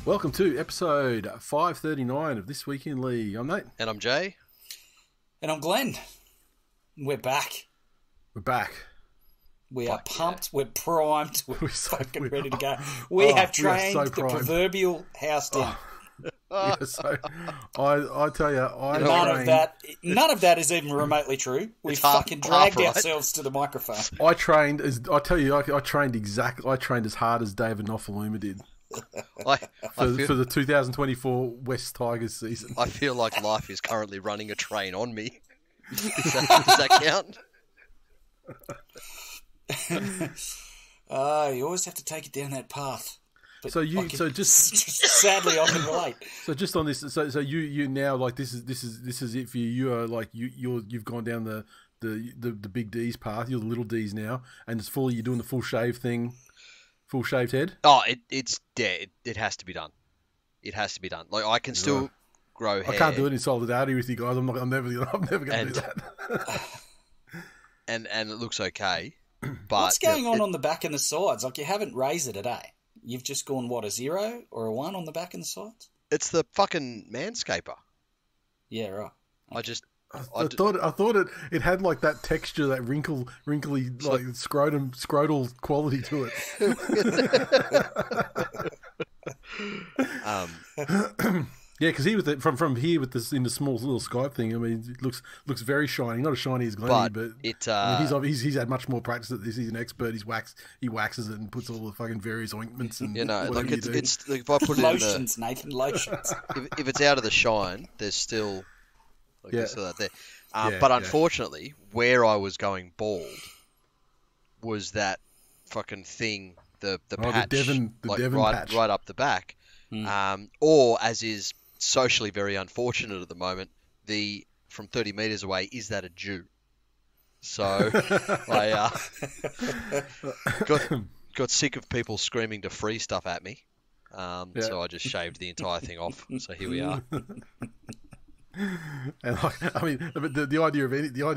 Welcome to episode 539 of This Week in League. I'm Nate. And I'm Jay. And I'm Glenn. We're back. We're back. We are pumped. Yeah. We're primed. We're fucking ready to go. We have trained the proverbial house down. Yeah, so I tell you, none of that is even remotely true. We fucking dragged ourselves to the microphone. I trained as hard as David Nofaluma did. For the 2024 West Tigers season. I feel like life is currently running a train on me. Does that count? You always have to take it down that path. But sadly I can relate. So just on this, so you now like this is it for you. You are like you've gone down the big D's path. You're the little D's now, and it's fully you're doing the full shave thing, full shaved head. Oh, it's dead. It has to be done. It has to be done. Like I can still grow hair. I can't do it in solidarity with you guys. I'm never going to do that. and it looks okay. But what's going on the back and the sides? Like you haven't raised it today. You've just gone, what, a 0 or a 1 on the back and the sides? It's the fucking Manscaper. Yeah, right. Okay. I thought it had like that texture, that wrinkly like scrotal quality to it. Yeah, because he with from here with this in the small little Skype thing. I mean, it looks very shiny. Not as shiny as Glenny, but he's had much more practice at this. He's an expert. He waxes it and puts all the fucking various ointments and like it's like if I put lotions, it in Nathan, lotions. If it's out of the shine, there's still there's still that there. But unfortunately, where I was going bald was that fucking thing, the patch, the Devon patch. Right up the back, or as is socially very unfortunate at the moment, from 30 metres away, is that a Jew? So I got sick of people screaming to free stuff at me, so I just shaved the entire thing off. So here we are. And I mean, the idea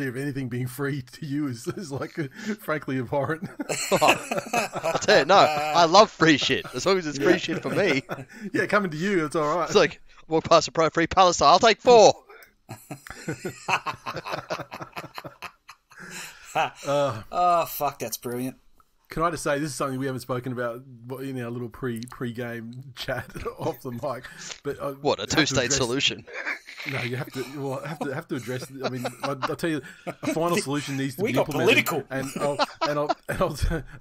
of anything being free to you is like frankly abhorrent. I'll tell you, no, I love free shit as long as it's free shit for me. Yeah, coming to you, it's all right. It's like walk past a pro free Palestine, I'll take 4. Oh fuck, that's brilliant. Can I just say, this is something we haven't spoken about in our little pre-game chat off the mic. But what, a two-state solution? No, you have to address. I mean, I'll tell you, a final solution needs to be implemented. Political, and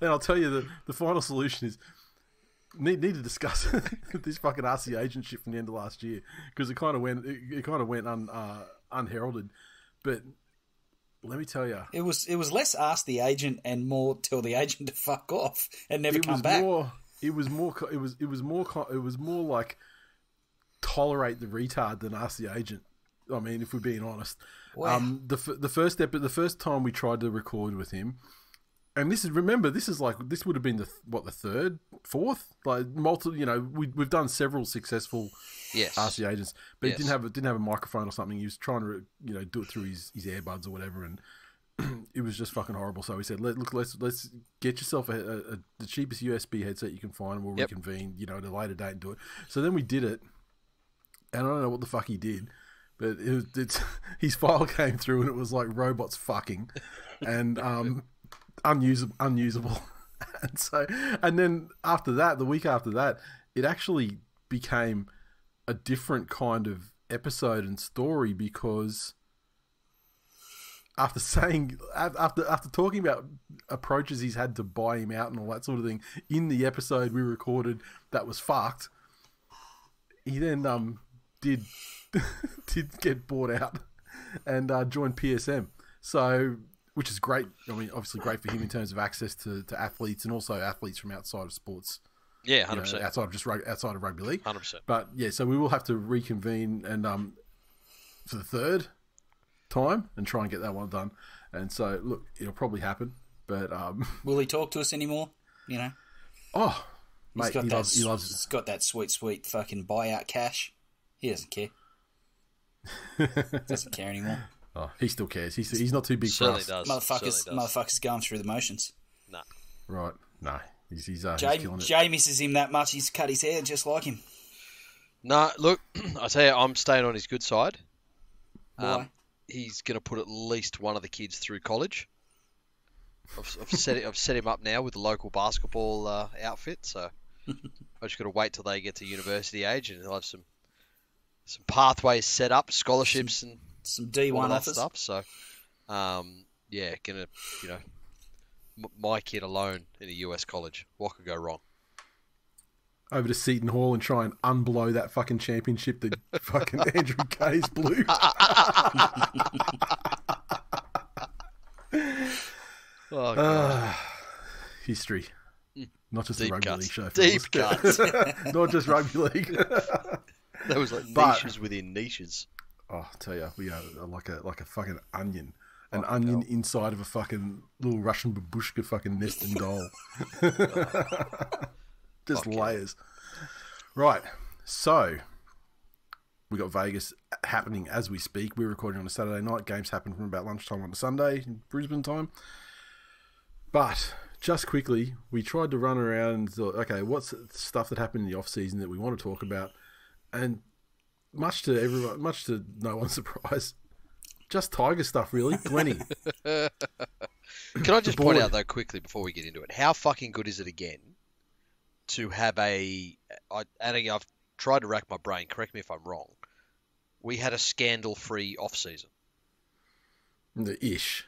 I'll tell you the final solution is need to discuss this fucking RC agent shit from the end of last year, because it kind of went unheralded, but. Let me tell you, it was less ask the agent and more tell the agent to fuck off and never come back. It was more like tolerate the retard than ask the agent. I mean, if we're being honest, wow. The first time we tried to record with him, and this would have been the third, fourth, like multiple. You know, we've done several successful. Yes. RC agents, but he didn't have a microphone or something. He was trying to do it through his earbuds or whatever, and it was just fucking horrible. So we said, let's get yourself the cheapest USB headset you can find, and we'll reconvene, at a later date and do it. So then we did it, and I don't know what the fuck he did, but his file came through and it was like robots fucking, and unusable, and then after that, the week after that, it actually became a different kind of episode and story, because after talking about approaches he's had to buy him out and all that sort of thing in the episode we recorded that was fucked, he then did get bought out and joined PSM, so which is great. I mean, obviously great for him in terms of access to athletes, and also athletes from outside of sports. Yeah, 100%. Outside of rugby league. 100%. But yeah, so we will have to reconvene and for the third time and try and get that one done. And so look, it'll probably happen. But will he talk to us anymore? Oh, mate, he loves. He's got that sweet fucking buyout cash. He doesn't care. Doesn't care anymore. Oh, he still cares. He's not too big for us. Motherfuckers going through the motions. No. Right. No. He's Jay killing it. Jay misses him that much. He's cut his hair just like him. No, look, I tell you, I'm staying on his good side. Why? He's going to put at least one of the kids through college. I've set him up now with the local basketball outfit, so I just got to wait till they get to university age, and he'll have some pathways set up, scholarships, and some D1 all that offers. stuff. So, yeah, gonna my kid alone in a US college. What could go wrong? Over to Seton Hall and try and unblow that fucking championship that fucking Andrew Kay's blew. Oh, God. History. Not just Deep the rugby cuts. league show. Deep cuts. Not just rugby league. That was like niches within niches. Oh, I tell you, we are like a fucking onion. An onion inside of a fucking little Russian babushka fucking nesting doll. Just layers. Right. So, we got Vegas happening as we speak. We're recording on a Saturday night. Games happen from about lunchtime on a Sunday in Brisbane time. But, just quickly, we tried to run around and thought, okay, what's stuff that happened in the off-season that we want to talk about? And much to no one's surprise, just Tiger stuff, really. Glennie. Can I just point out, though, quickly before we get into it, how fucking good is it again to have I've tried to rack my brain, correct me if I'm wrong, we had a scandal-free off-season. Ish.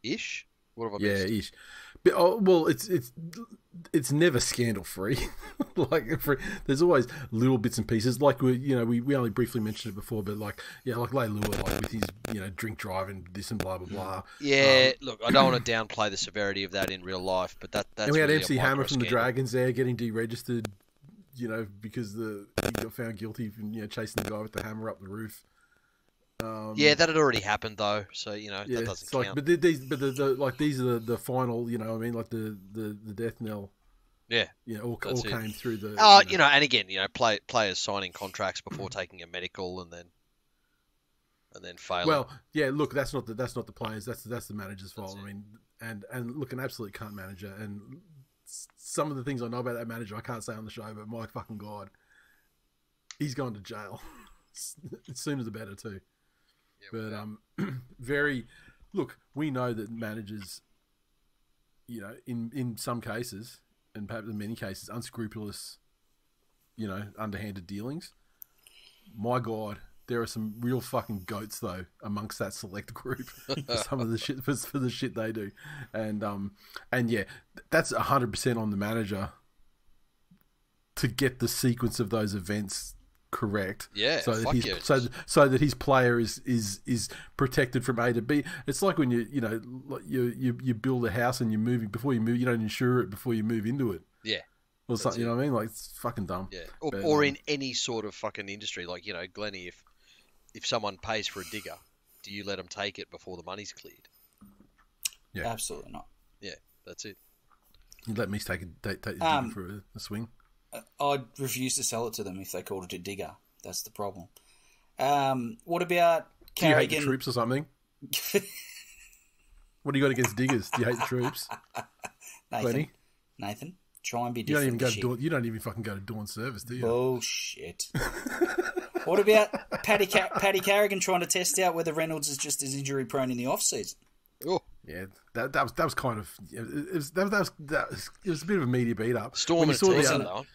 Ish? What have I Yeah, missed? ish. But, well, it's never scandal free. There's always little bits and pieces. Like we only briefly mentioned it before, but like Leilua, like with his drink driving this and blah blah blah. Yeah, look, I don't want to downplay the severity of that in real life, but that's and we had really MC a Hammer from the micro-scandal. Dragons there getting deregistered, because he got found guilty from chasing the guy with the hammer up the roof. Yeah, that had already happened though, so that doesn't count. But these are the final, like the death knell. Yeah, all came through the. And again, players signing contracts before taking a medical and then failing. Well, yeah. Look, that's not the players. That's the manager's fault. I mean, and look, an absolute cunt manager. And some of the things I know about that manager, I can't say on the show, but my fucking god, he's gone to jail. Sooner the better too. Yeah, but look, we know that managers, in some cases, and perhaps in many cases, unscrupulous, underhanded dealings. My God, there are some real fucking goats though amongst that select group for some of the shit for the shit they do, and yeah, that's 100% on the manager to get the sequence of those events correct. Yeah, so that his player is protected from A to B. It's like when you build a house and you're moving before you move, you don't insure it before you move into it. Yeah. Or something, you know what I mean? Like, it's fucking dumb. Yeah. Or in any sort of fucking industry, like, Glennie, if someone pays for a digger, do you let them take it before the money's cleared? Yeah. Absolutely not. Yeah, that's it. You let me take the digger for a swing. I'd refuse to sell it to them if they called it a digger. That's the problem. What about Carrigan? Do you hate the troops or something? What do you got against diggers? Do you hate the troops? Nathan, try and be different. You don't even fucking go to Dawn service, do you? Bullshit. What about Paddy Carrigan trying to test out whether Reynolds is just as injury prone in the off season? Oh. Yeah, that was kind of it was a bit of a media beat up. Storm and though.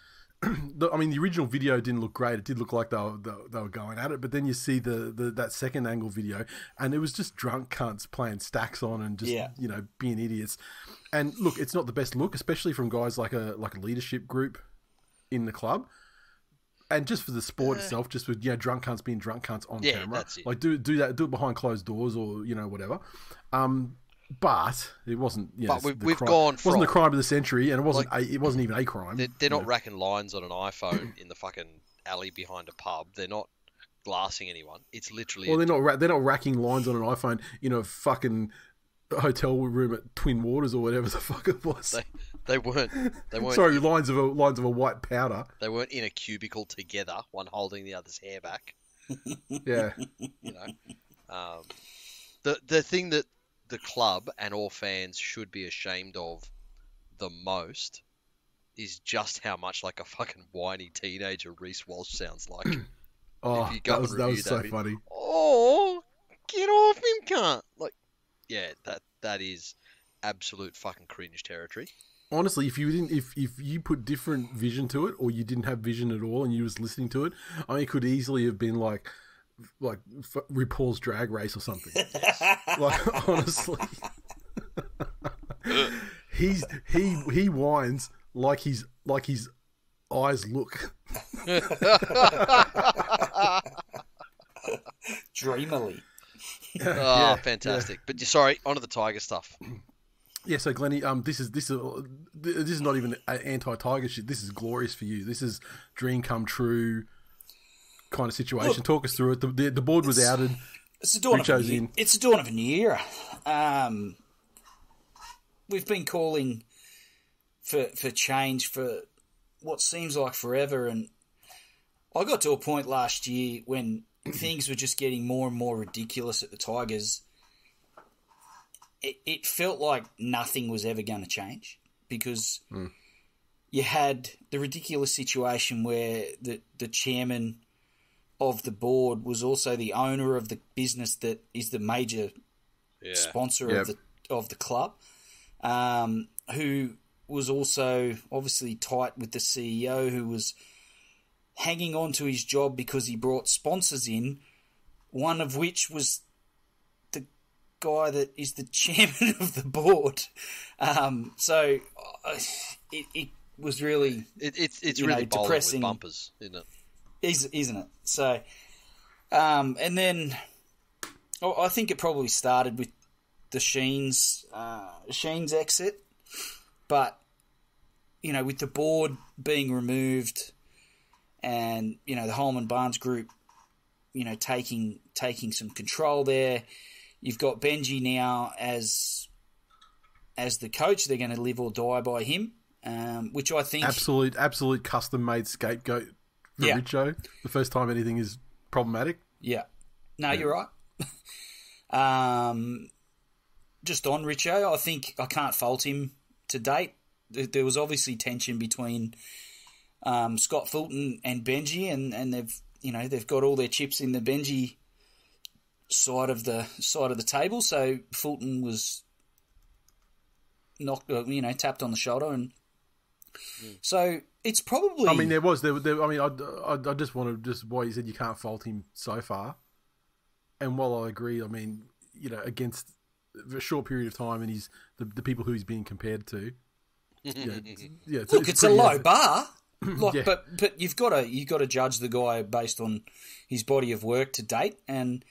I mean, the original video didn't look great. It did look like they were going at it, but then you see that second angle video, and it was just drunk cunts playing stacks on and just being idiots. And look, it's not the best look, especially from guys like a leadership group in the club. And just for the sport itself, just with drunk cunts being drunk cunts on camera, that's it. like do it behind closed doors or whatever. But it wasn't. But we've gone from, wasn't the crime of the century, and it wasn't. It wasn't even a crime. They're not racking lines on an iPhone in the fucking alley behind a pub. They're not glassing anyone. It's literally. Well, they're not racking lines on an iPhone in a fucking hotel room at Twin Waters or whatever the fuck it was. They weren't. Sorry, lines of a white powder. They weren't in a cubicle together, one holding the other's hair back. Yeah. The thing that the club and all fans should be ashamed of the most is just how much like a fucking whiny teenager Reece Walsh sounds like. Oh, if you go that was so that, funny. Oh, get off him, cunt! Like, yeah, that is absolute fucking cringe territory. Honestly, if you put different vision to it, or you didn't have vision at all, and you was listening to it, I mean, it could easily have been like RuPaul's Drag Race or something. Like, honestly, he whines like his eyes look. Dreamily. Oh, fantastic! Yeah. But sorry, onto the Tiger stuff. Yeah, so Glennie, this is not even anti-Tiger shit. This is glorious for you. This is dream come true kind of situation. Look, talk us through it. The board was outed. It's the dawn of a new, it's the dawn of a new era. We've been calling for change for what seems like forever, and I got to a point last year when things were just getting more and more ridiculous at the Tigers. It felt like nothing was ever going to change because you had the ridiculous situation where the chairman of the board was also the owner of the business that is the major sponsor of the club, who was also obviously tight with the CEO, who was hanging on to his job because he brought sponsors in, one of which was guy that is the chairman of the board. So it was really it's really depressing with bumpers, isn't it? Isn't it? So and then I think it probably started with the Sheen's exit, but with the board being removed and the Holman Barnes Group taking some control there. You've got Benji now as the coach. They're going to live or die by him, which I think absolute custom made scapegoat for Richo. The first time anything is problematic. Yeah, no, you're right. Just on Richo, I think I can't fault him to date. There was obviously tension between Scott Fulton and Benji, and they've got all their chips in the Benji side of the table. So Fulton was knocked, tapped on the shoulder, and so it's probably. I mean, I just want to why you said you can't fault him so far, and while I agree, I mean, against a short period of time, and he's the people who he's being compared to. It's a low bar. But you've got to judge the guy based on his body of work to date, and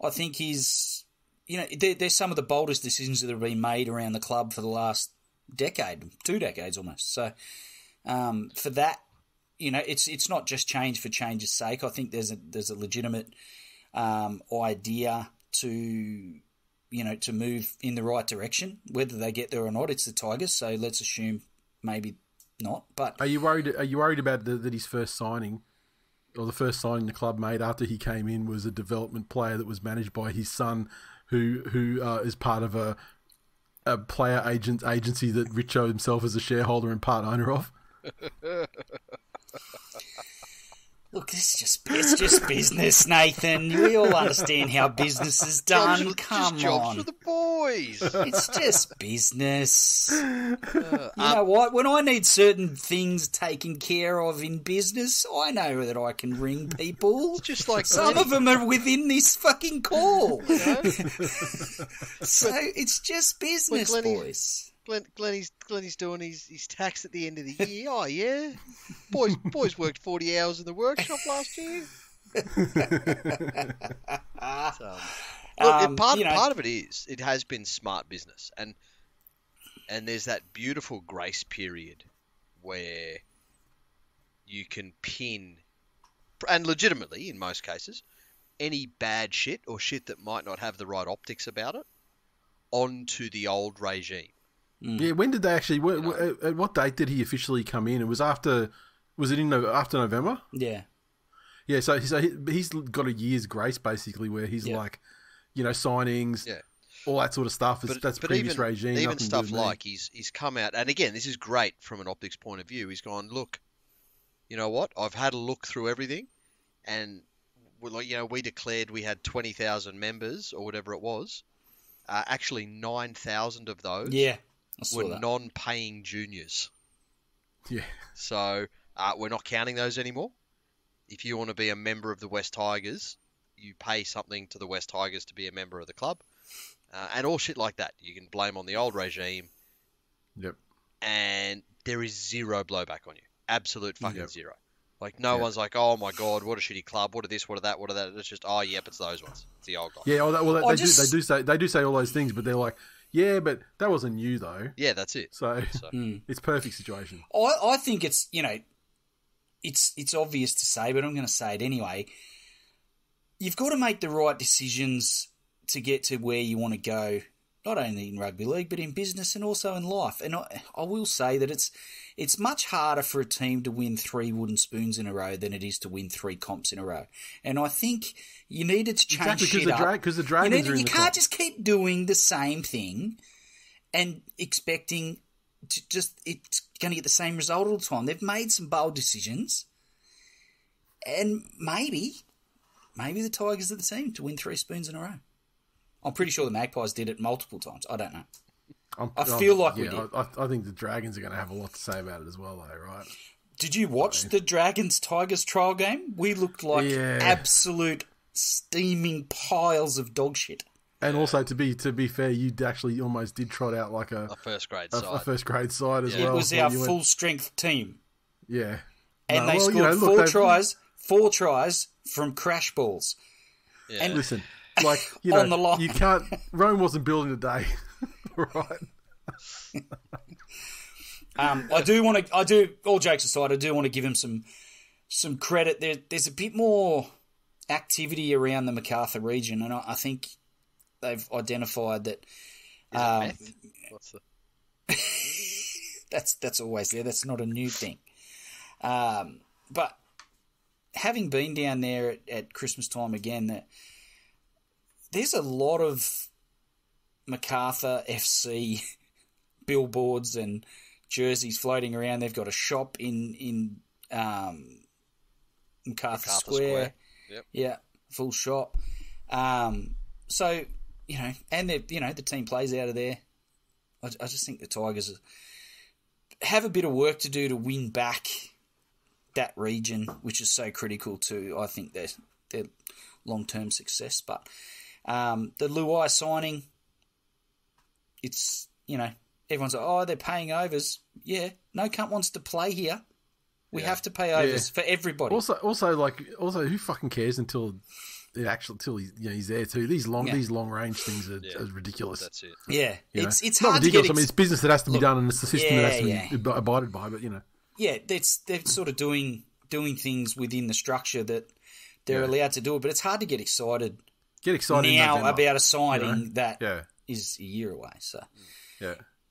I think he's, there's some of the boldest decisions that have been made around the club for the last decade, 2 decades almost. So for that, it's not just change for change's sake. I think there's a legitimate idea to move in the right direction. Whether they get there or not, it's the Tigers. So let's assume maybe not. But are you worried about that his first signing? Or the first signing the club made after he came in was a development player that was managed by his son, who is part of a player agency that Richo himself is a shareholder and part owner of. Look, it's just business, Nathan. We all understand how business is done. Come on. Jobs for the boys. It's just business. You know what? When I need certain things taken care of in business, I know that I can ring people. It's just like some of them are within this fucking call. So it's just business, boys. Glennie's doing his tax at the end of the year. Oh yeah, boys worked 40 hours in the workshop last year. Part of it has been smart business, and there's that beautiful grace period where you can pin, and legitimately in most cases, any bad shit or shit that might not have the right optics about it onto the old regime. Yeah, when did they actually? At what date did he officially come in? It was after. Was it after November? Yeah. Yeah, so he's got a year's grace basically, where he's like, signings. Yeah. all that sort of stuff. That's previous regime. Even stuff like he's come out, and again, this is great from an optics point of view. He's gone, look, you know what? I've had a look through everything, and we declared we had 20,000 members or whatever it was. Actually, 9,000 of those were non-paying juniors. Yeah. So we're not counting those anymore. If you want to be a member of the West Tigers, you pay something to the West Tigers to be a member of the club. And all shit like that. You can blame on the old regime. Yep. And there is zero blowback on you. Absolute fucking zero. Like, no one's like, oh my God, what a shitty club. What are this, what are that, what are that. It's just, it's those ones. It's the old guys. Yeah, they do say all those things, but they're like, yeah, but that wasn't you though. Yeah, that's it. So it's perfect situation. I think it's, it's obvious to say, but I'm going to say it anyway. You've got to make the right decisions to get to where you want to go, not only in rugby league, but in business and also in life. And I will say that it's much harder for a team to win 3 wooden spoons in a row than it is to win 3 comps in a row. And I think you needed to change shit up. Because the Dragons are in the You can't just keep doing the same thing and expecting it's going to get the same result all the time. They've made some bold decisions, and maybe the Tigers are the team to win 3 spoons in a row. I'm pretty sure the Magpies did it multiple times. I don't know. I feel like we did. I think the Dragons are going to have a lot to say about it as well, though, right? Did you watch the Dragons-Tigers trial game? We looked like absolute steaming piles of dog shit. And also, to be fair, you actually almost did trot out like a first grade side. A first grade side as well. It was our full strength team. Yeah. And they scored 4 tries from crash balls. Yeah. And listen, like, on the line. You can't. Rome wasn't built in a day, right? All jokes aside, I do want to give him some credit. There's a bit more activity around the MacArthur region, and I think they've identified that. What's the? That's always there. That's not a new thing. But having been down there at Christmas time again, there's a lot of MacArthur FC billboards and jerseys floating around. They've got a shop in MacArthur Square. Yep. Yeah, full shop. So, and the team plays out of there. I just think the Tigers have a bit of work to do to win back that region, which is so critical to, I think, their long-term success. But the Luai signing, it's, everyone's like, oh, they're paying overs. Yeah, no cunt wants to play here. We have to pay overs for everybody. Also, who fucking cares until he's there too? These long range things are ridiculous. That's it. Yeah, it's not hard ridiculous. To get it's business that has to be done, and it's the system that has to be abided by. But yeah, they're sort of doing things within the structure that they're allowed to do it. But it's hard to get excited. Now about a signing that is a year away. So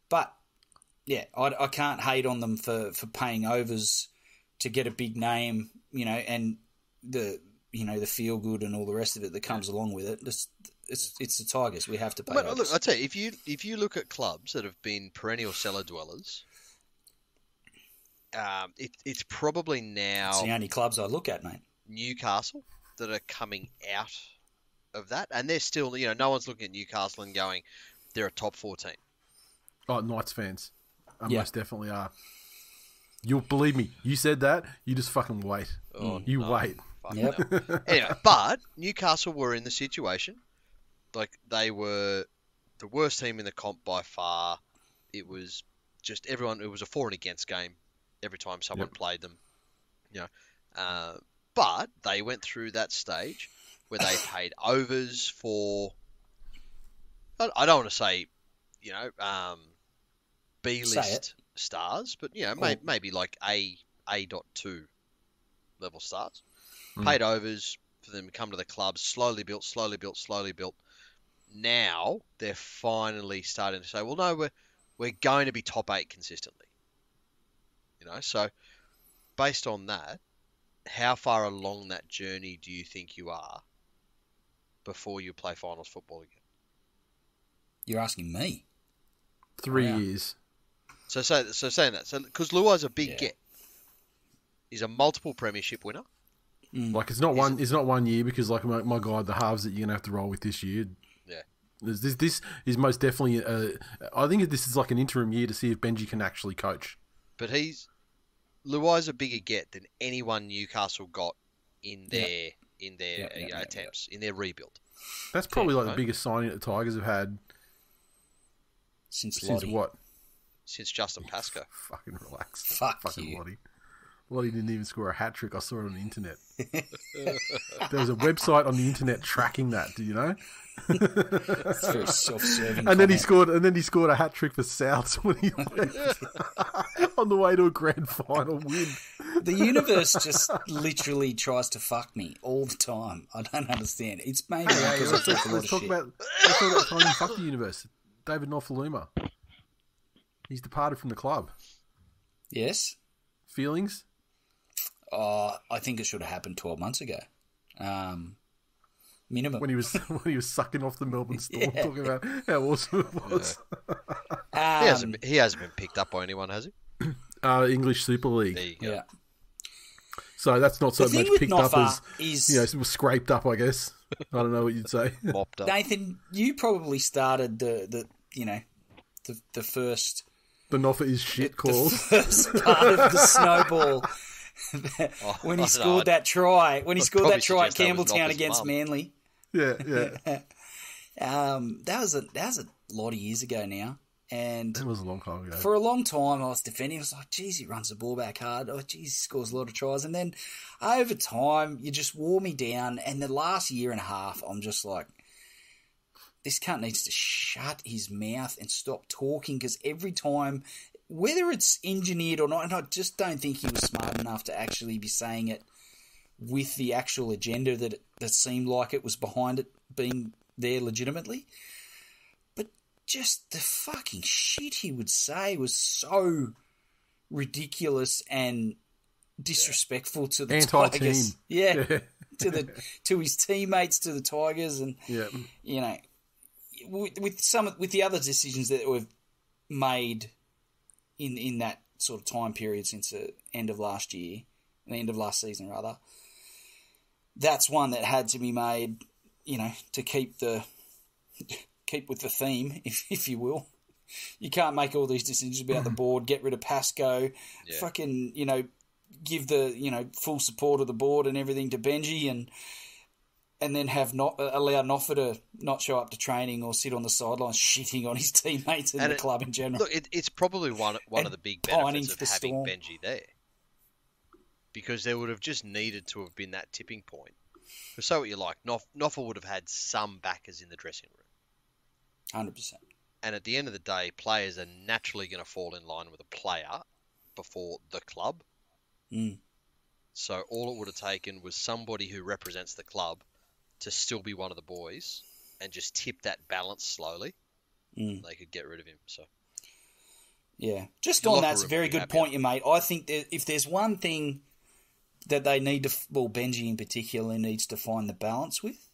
but I can't hate on them for paying overs to get a big name, and the feel good and all the rest of it that comes along with it. It's the Tigers. We have to pay. But look, I tell you, if you look at clubs that have been perennial cellar dwellers, it's probably now it's the only clubs I look at, mate. Newcastle that are coming out of that, and they're still, no one's looking at Newcastle and going, they're a top 4 team. Oh, Knights fans, most definitely are. You'll believe me. You said that. You just fucking wait. Wait. Yep. Anyway, but Newcastle were in the situation, like they were the worst team in the comp by far. It was just everyone. It was a for and against game every time someone played them. But they went through that stage where they paid overs for. I don't want to say, B-list stars, but maybe like A.2 level stars. Paid overs for them to come to the club, slowly built. Now they're finally starting to say, well, no, we're going to be top 8 consistently. So based on that, how far along that journey do you think you are before you play finals football again? You're asking me. 3 years. So saying that, because Luai's a big get. He's a multiple premiership winner. Like it's not 1 year because like my God, the halves that you're gonna have to roll with this year. Yeah. This is most definitely. I think this is like an interim year to see if Benji can actually coach. But Luai's a bigger get than anyone Newcastle got in their attempts in their rebuild. That's probably the biggest signing that the Tigers have had since what? Since Justin Pascoe. Fucking relax. Fucking you. Lottie didn't even score a hat trick. I saw it on the internet. There was a website on the internet tracking that. Do you know? It's very self-serving. And then he scored a hat trick for Souths when he left on the way to a grand final win. The universe just literally tries to fuck me all the time. I don't understand. It's maybe because I talk a lot of shit. Let's talk about the time you fucked the universe. David Nofaluma. He's departed from the club. Yes. Feelings? I think it should have happened 12 months ago. Minimum. When he was sucking off the Melbourne Storm, talking about how awesome it was. He hasn't been picked up by anyone, has he? English Super League. There you go. Yeah. So that's not so much picked up as scraped up, I guess. I don't know what you'd say. Mopped up. Nathan, you probably started the first. The Noffa is shit calls. The first part of the snowball. When he scored that try at Campbelltown against Manly. Yeah. That was a lot of years ago now. And it was a long time ago. For a long time, I was defending. I was like, geez, he runs the ball back hard. Oh, geez, he scores a lot of tries. And then over time, you just wore me down. And the last year and a half, I'm just like, this cunt needs to shut his mouth and stop talking, because every time, whether it's engineered or not, and I just don't think he was smart enough to actually be saying it with the actual agenda that seemed like it was behind it being there legitimately. But just the fucking shit he would say was so ridiculous and disrespectful to the Tigers. Yeah. To his teammates, to the Tigers, and you know, with the other decisions that were made in that sort of time period since the end of last season rather, that's one that had to be made, you know, to keep with the theme, if you will. You can't make all these decisions about the board, get rid of Pascoe, fucking, you know, give the, you know, full support of the board and everything to Benji, and then allow Noffa to not show up to training or sit on the sidelines shitting on his teammates and the club in general. Look, it's probably one of the big benefits of having Benji there, because there would have just needed to have been that tipping point. Because so what you like, Noffa would have had some backers in the dressing room. 100%. And at the end of the day, players are naturally going to fall in line with a player before the club. Mm. So all it would have taken was somebody who represents the club to still be one of the boys and just tip that balance slowly. They could get rid of him. So, yeah, just on that's a very good point you made. I think that if there's one thing that they need to, Benji in particular needs to find the balance with,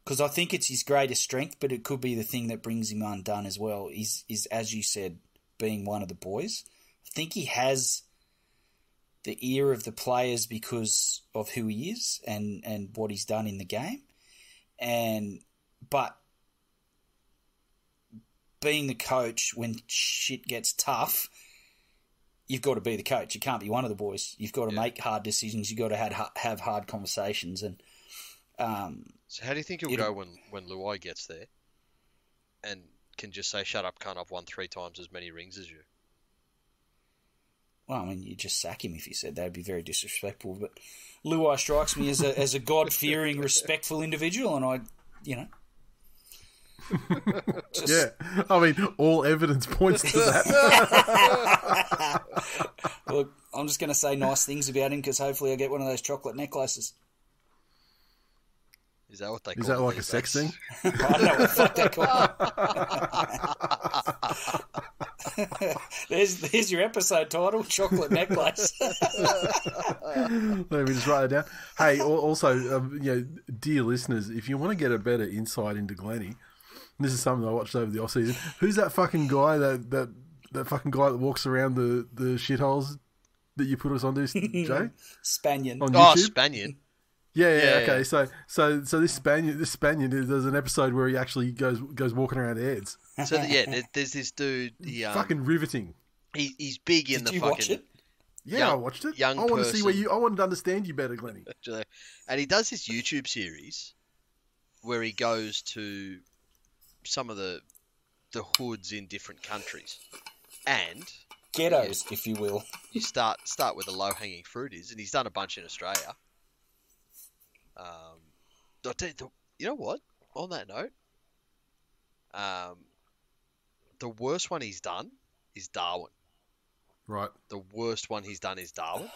because I think it's his greatest strength, but it could be the thing that brings him undone as well, is as you said, being one of the boys. I think he has the ear of the players because of who he is and what he's done in the game. But being the coach, when shit gets tough, you've got to be the coach. You can't be one of the boys. You've got to make hard decisions. You've got to have hard conversations. And so how do you think it'll go when Luai gets there and can just say, shut up, cunt, I've won 3 times as many rings as you? Well, I mean, you just sack him if you said that. Would be very disrespectful. But Luai strikes me as a God-fearing, respectful individual, and I, you know. Yeah, I mean, all evidence points to that. Look, I'm just going to say nice things about him because hopefully I'll get one of those chocolate necklaces. Is that what they call it? Is that like a sex thing? I don't know what the fuck they call it. There's your episode title, Chocolate Necklace. Let me just write it down. Hey, also, dear listeners, if you want to get a better insight into Glennie, This is something I watched over the off season. Who's that fucking guy that fucking guy that walks around the shitholes that you put us onto, Jay? Spaniard. On YouTube? Spaniard. Yeah, okay. Yeah. So this Spaniard, there's an episode where he actually goes walking around ads. So there's this dude. Fucking riveting. He's big in Did you watch it? Yeah, I watched it. I want to see I wanted to understand you better, Glennie. And he does this YouTube series where he goes to some of the hoods in different countries and ghettos, if you will. You start where the low hanging fruit is, and he's done a bunch in Australia. I'll tell you, you know what? On that note, the worst one he's done is Darwin. Right. The worst one he's done is Darwin.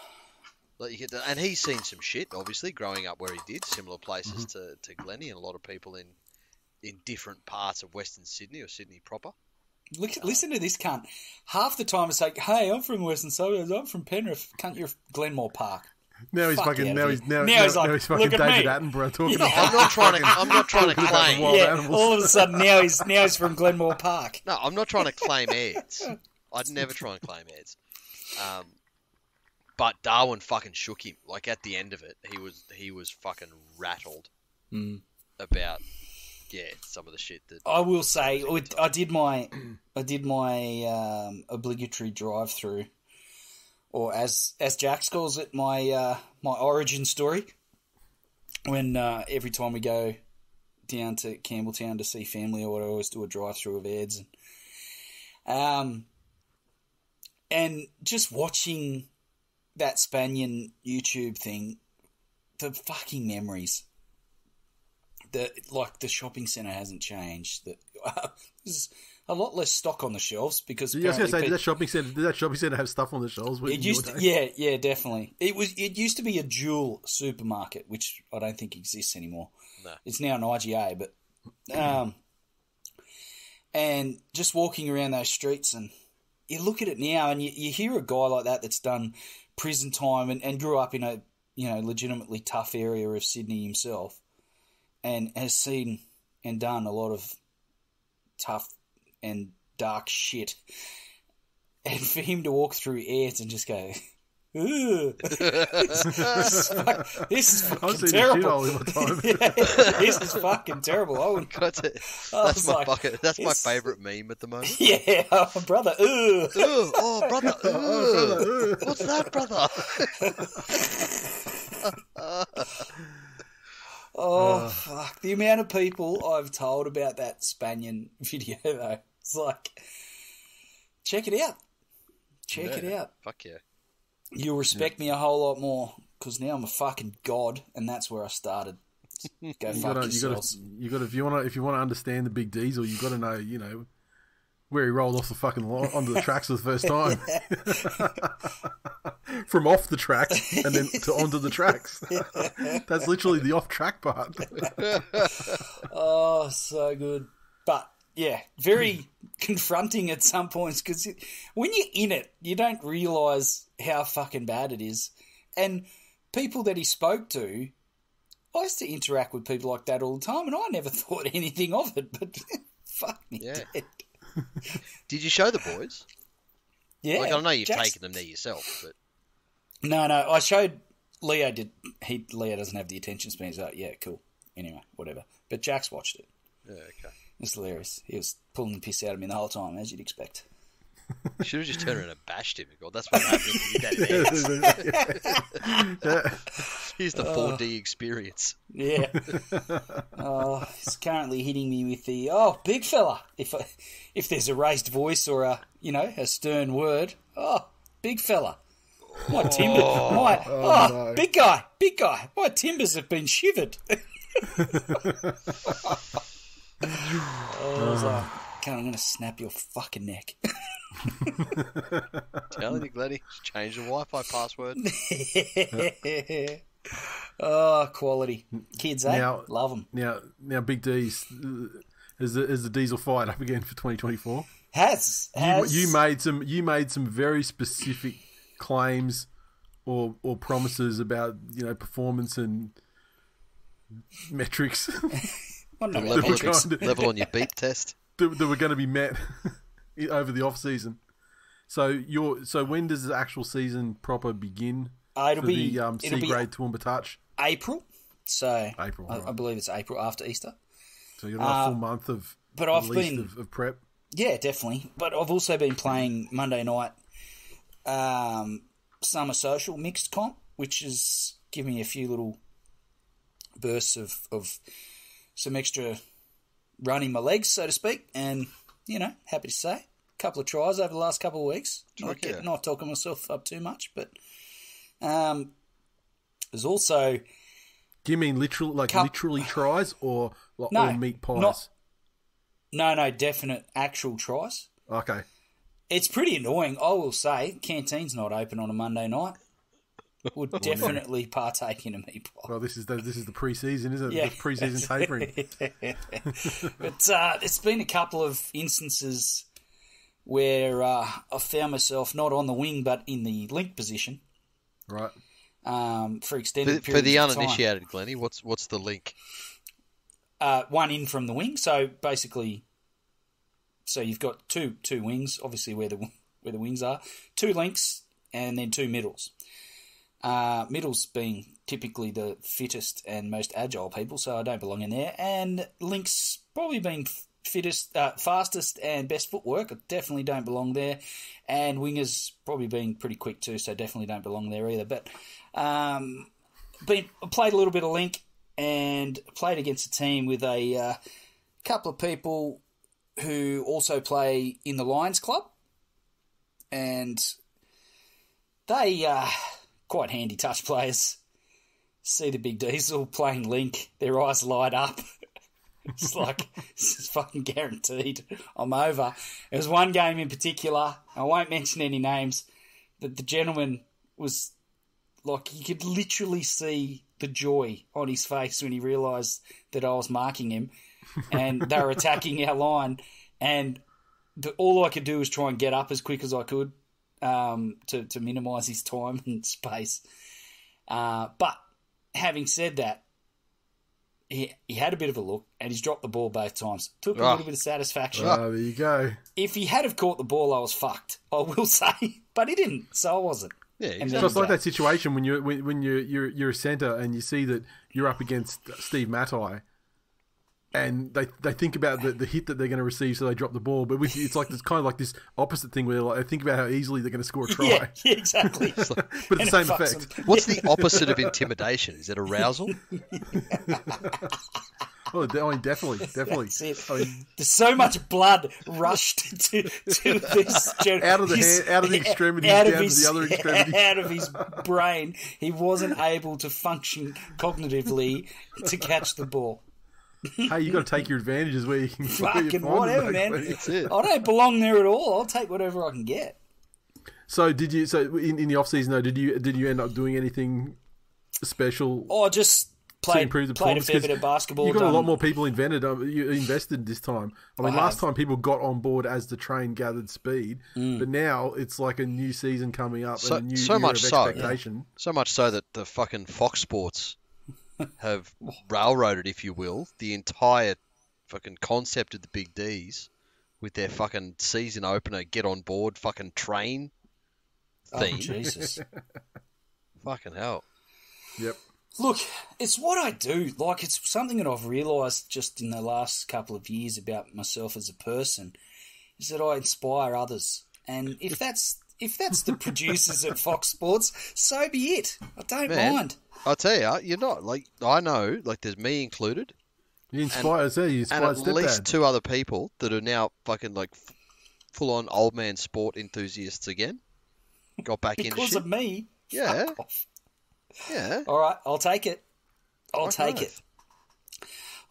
And he's seen some shit, obviously, growing up where he did, similar places to Glennie and a lot of people in different parts of Western Sydney or Sydney proper. Listen to this cunt. Half the time it's like, hey, I'm from Western Suburbs, I'm from Penrith, cunt, you're Glenmore Park. Now he's fucking David Attenborough talking. No, I'm not trying to claim. Yeah, all of a sudden now he's from Glenmore Park. No, I'm not trying to claim ads. I'd never try and claim ads. But Darwin fucking shook him. Like at the end of it, he was fucking rattled about some of the shit that I will say. I did my obligatory drive through, or as Jax calls it, my origin story. When every time we go down to Campbelltown to see family or whatever, I always do a drive through of ads and just watching that Spanian YouTube thing, the fucking memories. The shopping centre hasn't changed. There's a lot less stock on the shelves because I was going to say, did that shopping centre have stuff on the shelves? It used to, yeah, definitely. It used to be a dual supermarket, which I don't think exists anymore. No. It's now an IGA, but and just walking around those streets, and you look at it now, and you hear a guy like that that's done prison time and grew up in a legitimately tough area of Sydney himself, and has seen and done a lot of tough and dark shit. And for him to walk through ads and just go, "Ooh, this is fucking terrible." This is fucking terrible. I wouldn't. That's my bucket. That's my favourite meme at the moment. Yeah, oh, brother. Ooh. Ooh, oh, brother. Ooh. What's that, brother? Oh, fuck. The amount of people I've told about that Spanian video, though. It's like, check it out. Check it out. Fuck yeah. You'll respect me a whole lot more, because now I'm a fucking god, and that's where I started. Go fuck yourselves. If you want to understand the Big Diesel, you got to know, where he rolled off the fucking onto the tracks for the first time. From off the track and then to onto the tracks. That's literally the off-track part. Oh, so good. But, yeah, very confronting at some points, because when you're in it, you don't realise how fucking bad it is. And people that he spoke to, I used to interact with people like that all the time, and I never thought anything of it, but fuck me dead. Did you show the boys? Yeah. I know you've taken them there yourself, but... No, I showed... Leo did... Leo doesn't have the attention span, so yeah, cool. Anyway, whatever. But Jax watched it. Yeah, okay. It's hilarious. He was pulling the piss out of me the whole time, as you'd expect. You should have just turned around and bashed him. God, that's what happened to your dad. Here's the 4D experience. Yeah. He's currently hitting me with the, big fella. If there's a raised voice or a stern word, big fella. My timber, no. big guy. My timbers have been shivered. I was like, I'm going to snap your fucking neck. Telling you, Glennie, change the Wi-Fi password. Quality. Kids, love them. Now, Big D's, is the diesel fired up again for 2024? Has. You made some very specific claims or promises about performance and metrics. I don't know level, metrics. level on your beep test. That were going to be met over the off season. So when does the actual season proper begin? It'll for be the C grade Toowoomba Touch? April. So April. I believe it's April after Easter. So you've got a full month of of prep. Yeah, definitely. But I've also been playing Monday night summer social mixed comp, which has given me a few little bursts of some extra running my legs, so to speak, and happy to say, a couple of tries over the last couple of weeks. Not talking myself up too much, but there's also. Do you mean literally tries or meat pies? No, definite actual tries. Okay. It's pretty annoying, I will say. Canteen's not open on a Monday night. Would definitely partake in a meat pie. Well, this is the pre-season, isn't it? Yeah. The pre-season tapering. But it's been a couple of instances where I found myself not on the wing but in the link position. Right. For extended periods For the of time. uninitiated, Glennie, what's the link? One in from the wing. So basically, you've got two wings, obviously where the wings are, two links, and then two middles. Middles being typically the fittest and most agile people, so I don't belong in there. And links probably being fastest and best footwork, I definitely don't belong there. And wingers probably being pretty quick too, so definitely don't belong there either. But played a little bit of link and played against a team with a couple of people who also play in the Lions Club, and they quite handy touch players. See the big diesel playing link, their eyes light up. It's like, this is fucking guaranteed. I'm over. There was one game in particular, I won't mention any names, that the gentleman was like, you could literally see the joy on his face when he realised that I was marking him and they were attacking our line, and all I could do was try and get up as quick as I could to minimise his time and space. But having said that, he had a bit of a look and he's dropped the ball both times. Took a little bit of satisfaction. Oh, there you go. If he had have caught the ball, I was fucked, I will say. But he didn't, so I wasn't. Yeah, exactly. So it's like that situation when you're a centre and you see that you're up against Steve Matai, and they think about the hit that they're going to receive, so they drop the ball. But it's like this kind of like this opposite thing where they think about how easily they're going to score a try. Yeah, exactly. But the same effect. What's the opposite of intimidation? Is it arousal? Oh, definitely. That's it. There's so much blood rushed to this out of the extremities down to the other extremity, out of his brain. He wasn't able to function cognitively to catch the ball. Hey, you got to take your advantages where you can. Fucking whatever, man. That's it. I don't belong there at all. I'll take whatever I can get. So did you? So in the off season though, did you end up doing anything special? Oh, just played a fair bit of basketball. You've got a lot more people invested this time. I mean, last time people got on board as the train gathered speed, but now it's like a new season coming up and a new year of expectation. So much so that the fucking Fox Sports have railroaded, if you will, the entire fucking concept of the Big D's with their fucking season opener, get on board, fucking train theme. Oh, Jesus. Fucking hell. Yep. Look, it's what I do. Like, it's something that I've realised just in the last couple of years about myself as a person, is that I inspire others. And if that's the producers at Fox Sports, so be it. I don't mind. I'll tell you, you're not. Like, I know, like, there's me included. You inspire and at least two other people that are now fucking, like, full-on old man sport enthusiasts again. Got back into shit. Because of me? Yeah. Fuck off. Yeah. All right, I'll take it. I'll take it.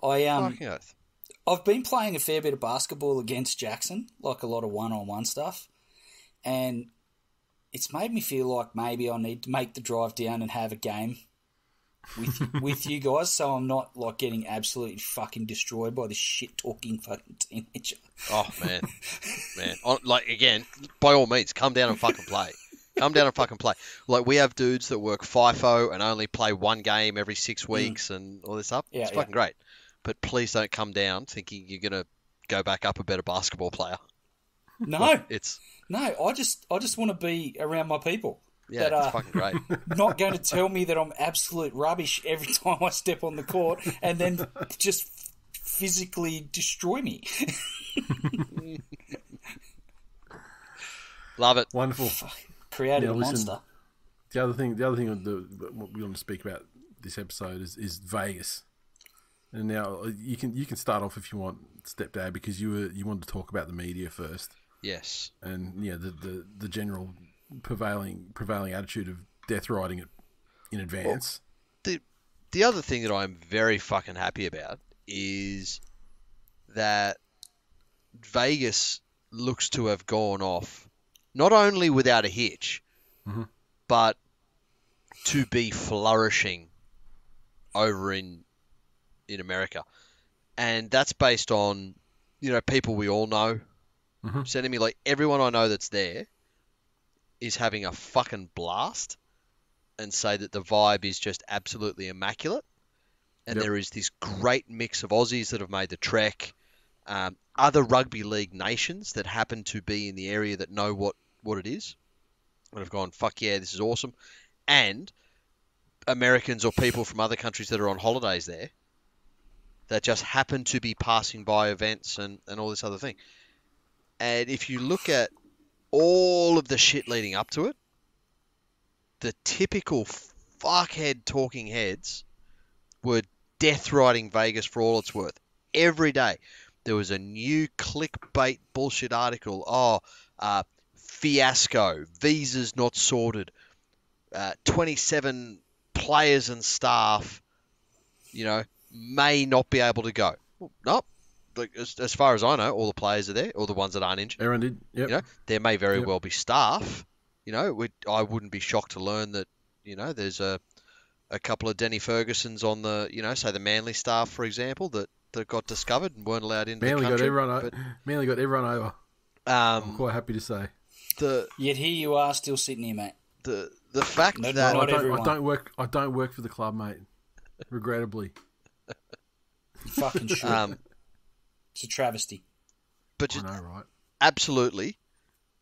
I've been playing a fair bit of basketball against Jackson, like a lot of one-on-one stuff, and it's made me feel like maybe I need to make the drive down and have a game with you guys, so I'm not like getting absolutely fucking destroyed by this shit-talking fucking teenager. Oh man. Like, again, by all means, come down and fucking play. Come down and fucking play. Like, we have dudes that work FIFO and only play one game every 6 weeks and all this stuff. It's fucking great. but please don't come down thinking you're going to go back up a better basketball player. No, I just want to be around my people. Yeah, that it's are fucking great. Not going to tell me that I'm absolute rubbish every time I step on the court, and then just physically destroy me. Love it. Wonderful. Created a monster. The other thing what we want to speak about this episode is Vegas. And now you can start off if you want, Stepdad, because you wanted to talk about the media first. Yes. And the general prevailing attitude of death riding it in advance. Well, the other thing that I'm very fucking happy about is that Vegas looks to have gone off not only without a hitch, but to be flourishing over in America. And that's based on, people we all know sending me, like, everyone I know that's there is having a fucking blast and say that the vibe is just absolutely immaculate. And there is this great mix of Aussies that have made the trek, other rugby league nations that happen to be in the area that know what it is, and have gone, fuck yeah, this is awesome. And Americans or people from other countries that are on holidays there that just happen to be passing by events and all this other thing. And if you look at all of the shit leading up to it, the typical fuckhead talking heads were death riding Vegas for all it's worth. Every day there was a new clickbait bullshit article. Fiasco, visas not sorted, 27 players and staff, may not be able to go. Well, nope. Like, as far as I know, all the players are there, all the ones that aren't injured. Everyone did. Yep. There may very well be staff. I wouldn't be shocked to learn that, there's a couple of Denny Fergusons on the, say the Manly staff, for example, that got discovered and weren't allowed into the country. Manly got everyone over. I'm quite happy to say. Yet here you are, still sitting here, mate. The fact that I don't work for the club, mate. Regrettably. You fucking should. It's a travesty. But I know, right? Absolutely,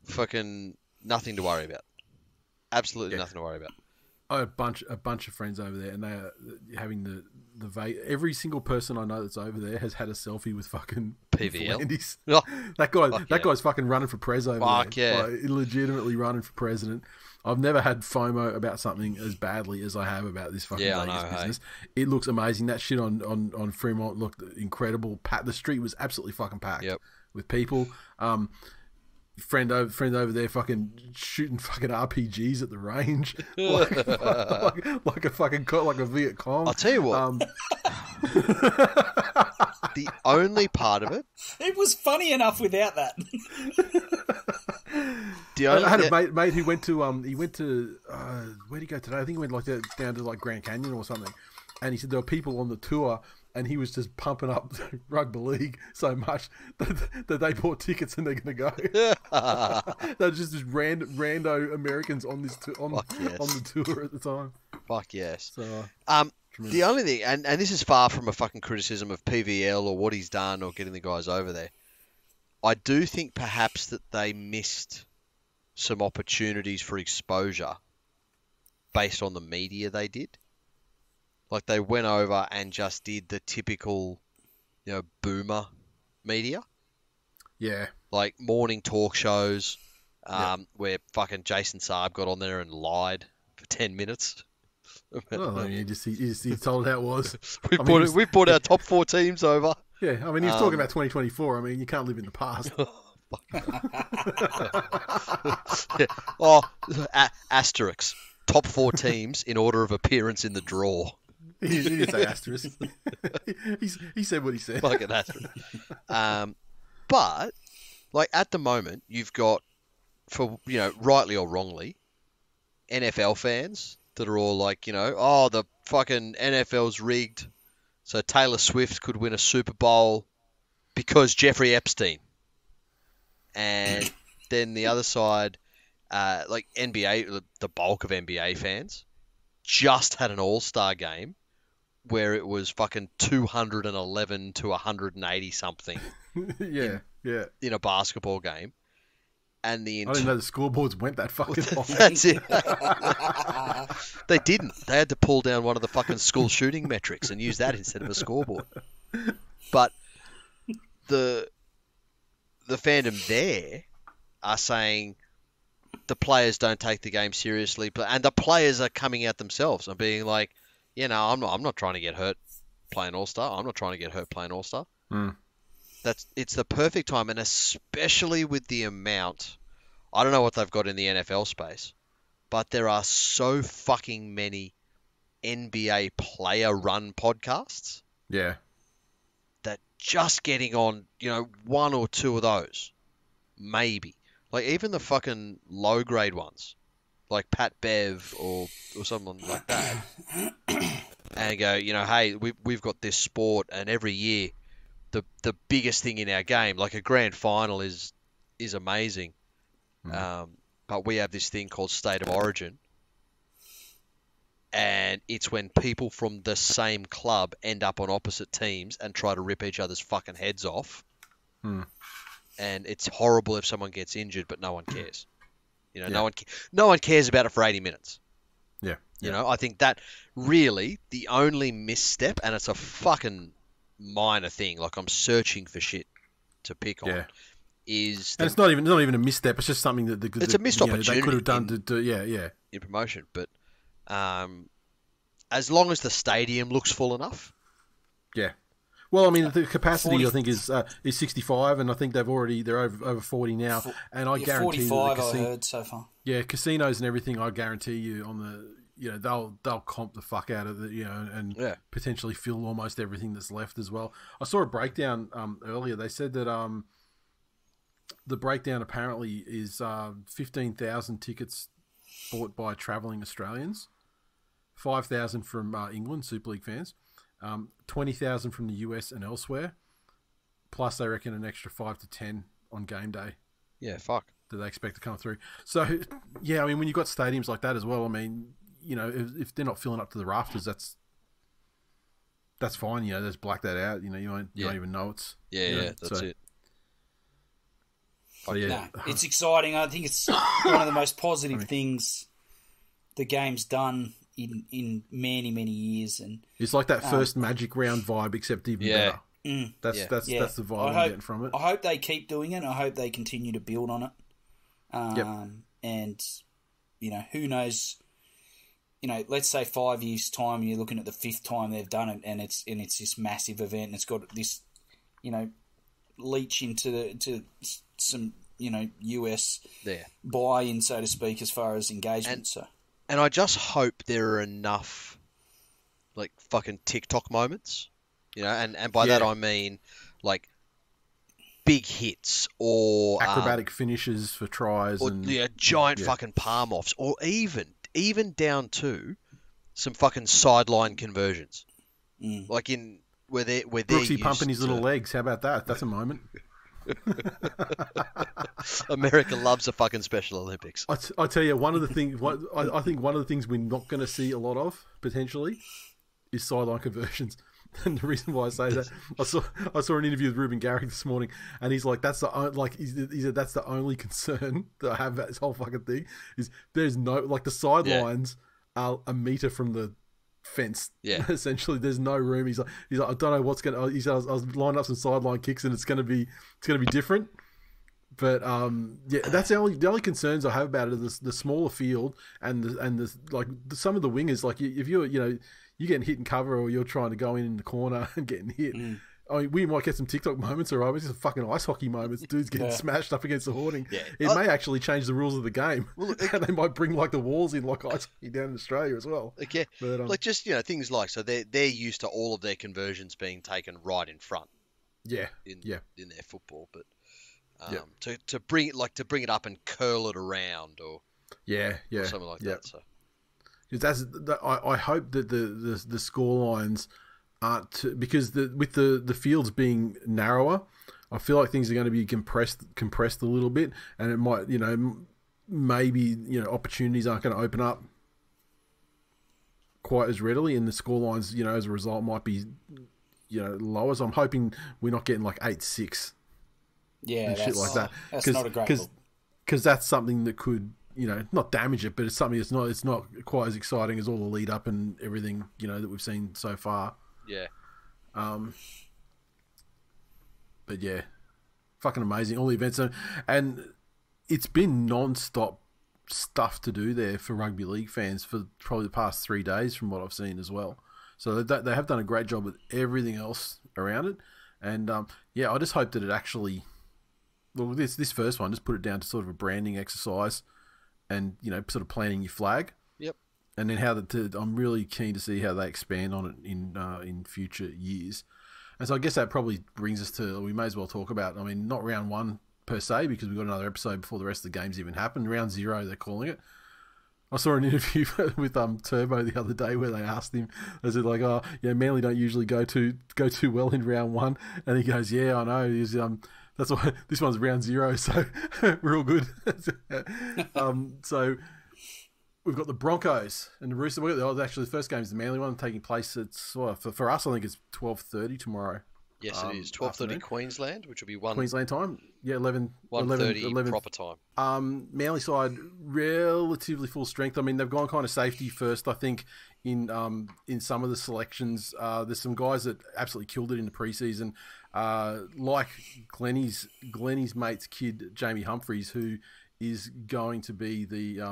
fucking nothing to worry about. Absolutely nothing to worry about. I have a bunch of friends over there, and they are having every single person I know that's over there has had a selfie with fucking PVL. Oh, that guy's fucking running for pres over there. Yeah. Like, legitimately running for president. I've never had FOMO about something as badly as I have about this fucking Vegas business. Hey. It looks amazing. That shit on Fremont looked incredible. The street was absolutely fucking packed with people. Friend over there fucking shooting fucking RPGs at the range like a Viet Cong. I'll tell you what. The only part of it, it was funny enough without that. I had a mate who went to where'd he go today? I think he went down to Grand Canyon or something, and he said there were people on the tour. And he was just pumping up rugby league so much that they bought tickets and they're going to go. They're just rando Americans on this on the tour at the time. Fuck yes. So, the only thing, and this is far from a fucking criticism of PVL or what he's done or getting the guys over there. I do think perhaps that they missed some opportunities for exposure based on the media they did. Like, they went over and just did the typical, boomer media. Yeah. Like morning talk shows, where fucking Jason Saab got on there and lied for 10 minutes. He told how it was. We brought our top 4 teams over. Yeah, I mean, he was talking about 2024. I mean, you can't live in the past. Asterix. Top 4 teams in order of appearance in the draw. He didn't say asterisk. he said what he said. Fucking asterisk. But, like, at the moment, you've got, for, rightly or wrongly, NFL fans that are all like, the fucking NFL's rigged, so Taylor Swift could win a Super Bowl because Jeffrey Epstein. And then the other side, like NBA, the bulk of NBA fans, just had an all-star game where it was fucking 211 to 180 something. Yeah. In a basketball game. And I didn't know the scoreboards went that fucking long. That's it. They didn't. They had to pull down one of the fucking school shooting metrics and use that instead of a scoreboard. But the fandom there are saying the players don't take the game seriously, and the players are coming out themselves and being like, I'm not trying to get hurt playing All-Star. I'm not trying to get hurt playing All-Star. It's the perfect time, and especially with the amount, I don't know what they've got in the NFL space, but there are so fucking many NBA player-run podcasts. Yeah. That just getting on, one or two of those, maybe. Like, even the fucking low-grade ones, like Pat Bev or someone like that, and go, hey, we've got this sport, and every year, the biggest thing in our game, like a grand final is amazing. But we have this thing called State of Origin. And it's when people from the same club end up on opposite teams and try to rip each other's fucking heads off. And it's horrible if someone gets injured, but no one cares. No one cares about it for 80 minutes. Yeah. I think that really the only misstep, and it's a fucking minor thing, like I'm searching for shit to pick on, is and it's not even a misstep. It's just something that it's a missed opportunity they could have done in promotion. But as long as the stadium looks full enough, Well, I mean, the capacity 40, I think is 65, and I think they're over 40 now. And I guarantee 45 I heard so far. Yeah, casinos and everything. I guarantee you on the they'll comp the fuck out of it, and potentially fill almost everything that's left as well. I saw a breakdown earlier. They said that the breakdown apparently is 15,000 tickets bought by travelling Australians, 5,000 from England Super League fans, 20,000 from the US and elsewhere, plus they reckon an extra 5 to 10 on game day. Yeah, fuck. Do they expect to come through? So, yeah, I mean, when you've got stadiums like that as well, I mean, if they're not filling up to the rafters, that's fine. Just black that out. You don't even know it's. That's it. So, yeah. No, it's exciting. I think it's one of the most positive things the game's done in many, many years. And it's like that first Magic round vibe, except even better. That's the vibe I'm getting from it. I hope they keep doing it. I hope they continue to build on it. And who knows? Let's say 5 years' time, you're looking at the 5th time they've done it, and it's this massive event, and it's got this, leach into some US buy-in, so to speak, as far as engagement. And I just hope there are enough like fucking TikTok moments, and by that I mean like big hits or acrobatic finishes for tries, or giant fucking palm offs, or even down to some fucking sideline conversions, like in where they're Brooksy pumping his little legs. How about that? That's a moment. America loves a fucking Special Olympics. I tell you, one of the things. I think one of the things we're not going to see a lot of potentially is sideline conversions. And the reason why I say that, I saw an interview with Ruben Garrick this morning, and he's like, that's he said that's the only concern that I have about this whole fucking thing is there's no the sidelines are a meter from the fence. Yeah, essentially, there's no room. He's like, I don't know what's gonna. He said, I was lining up some sideline kicks, and it's gonna be different. But that's the only concerns I have about it is the smaller field and the some of the wingers. Like if you're getting hit in cover or you're trying to go in the corner and getting hit. I mean, we might get some TikTok moments, or it's just fucking ice hockey moments. Dudes getting smashed up against the hoarding. Yeah. It may actually change the rules of the game. Well, and they might bring the walls in like ice hockey down in Australia as well. Okay, but, just things like so they're used to all of their conversions being taken right in front. Yeah, in their football, but to bring it up and curl it around or something like that. So. I hope that the score lines aren't because with the fields being narrower, I feel like things are going to be compressed a little bit, and it might maybe opportunities aren't going to open up quite as readily, and the scorelines, as a result, might be, lower. So I'm hoping we're not getting like 8-6. Yeah, and shit like that. That's not a great look. Because that's something that could, not damage it, but it's something it's not quite as exciting as all the lead up and everything, that we've seen so far. Yeah. But yeah, fucking amazing. All the events, and it's been non-stop stuff to do there for rugby league fans for probably the past 3 days from what I've seen as well. So they have done a great job with everything else around it. And I just hope that it actually, well, this first one, just put it down to sort of a branding exercise and, sort of planting your flag. Yep. And then I'm really keen to see how they expand on it in future years. And so I guess that probably brings us to, we may as well talk about, not round one per se, because we've got another episode before the rest of the games even happen. Round 0, they're calling it. I saw an interview with Turbo the other day where they asked him, they said like, oh, yeah, Manly don't usually go too well in round 1. And he goes, yeah, I know. He's, that's why this one's round 0, so we're all good. So we've got the Broncos and the Roosters. Actually, the first game is the Manly one taking place. For us, I think it's 12:30 tomorrow. Yes, it is 12:30 Queensland, which will be Queensland time. Yeah, 1:30 proper time. Manly side relatively full strength. They've gone kind of safety first. I think in some of the selections, there's some guys that absolutely killed it in the preseason, like Glennie's mate's kid, Jamie Humphries, who is going to be the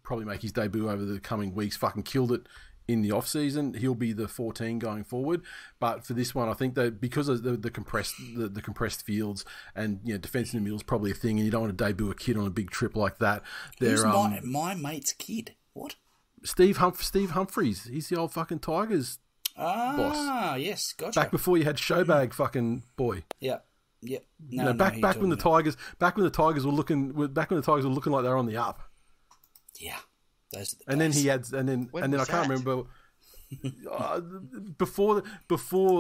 probably make his debut over the coming weeks. Fucking killed it in the off season. He'll be the 14 going forward. But for this one, I think that because of the compressed fields and defense in the middle is probably a thing, and you don't want to debut a kid on a big trip like that. Who's my mate's kid? What? Steve Humphries. He's the old fucking Tigers boss. Ah, yes, gotcha. Back before you had Showbag fucking boy. Yeah. Yep. Back when the Tigers were looking like they were on the up. Yeah. Those are the and days. Then he had, and then I can't remember before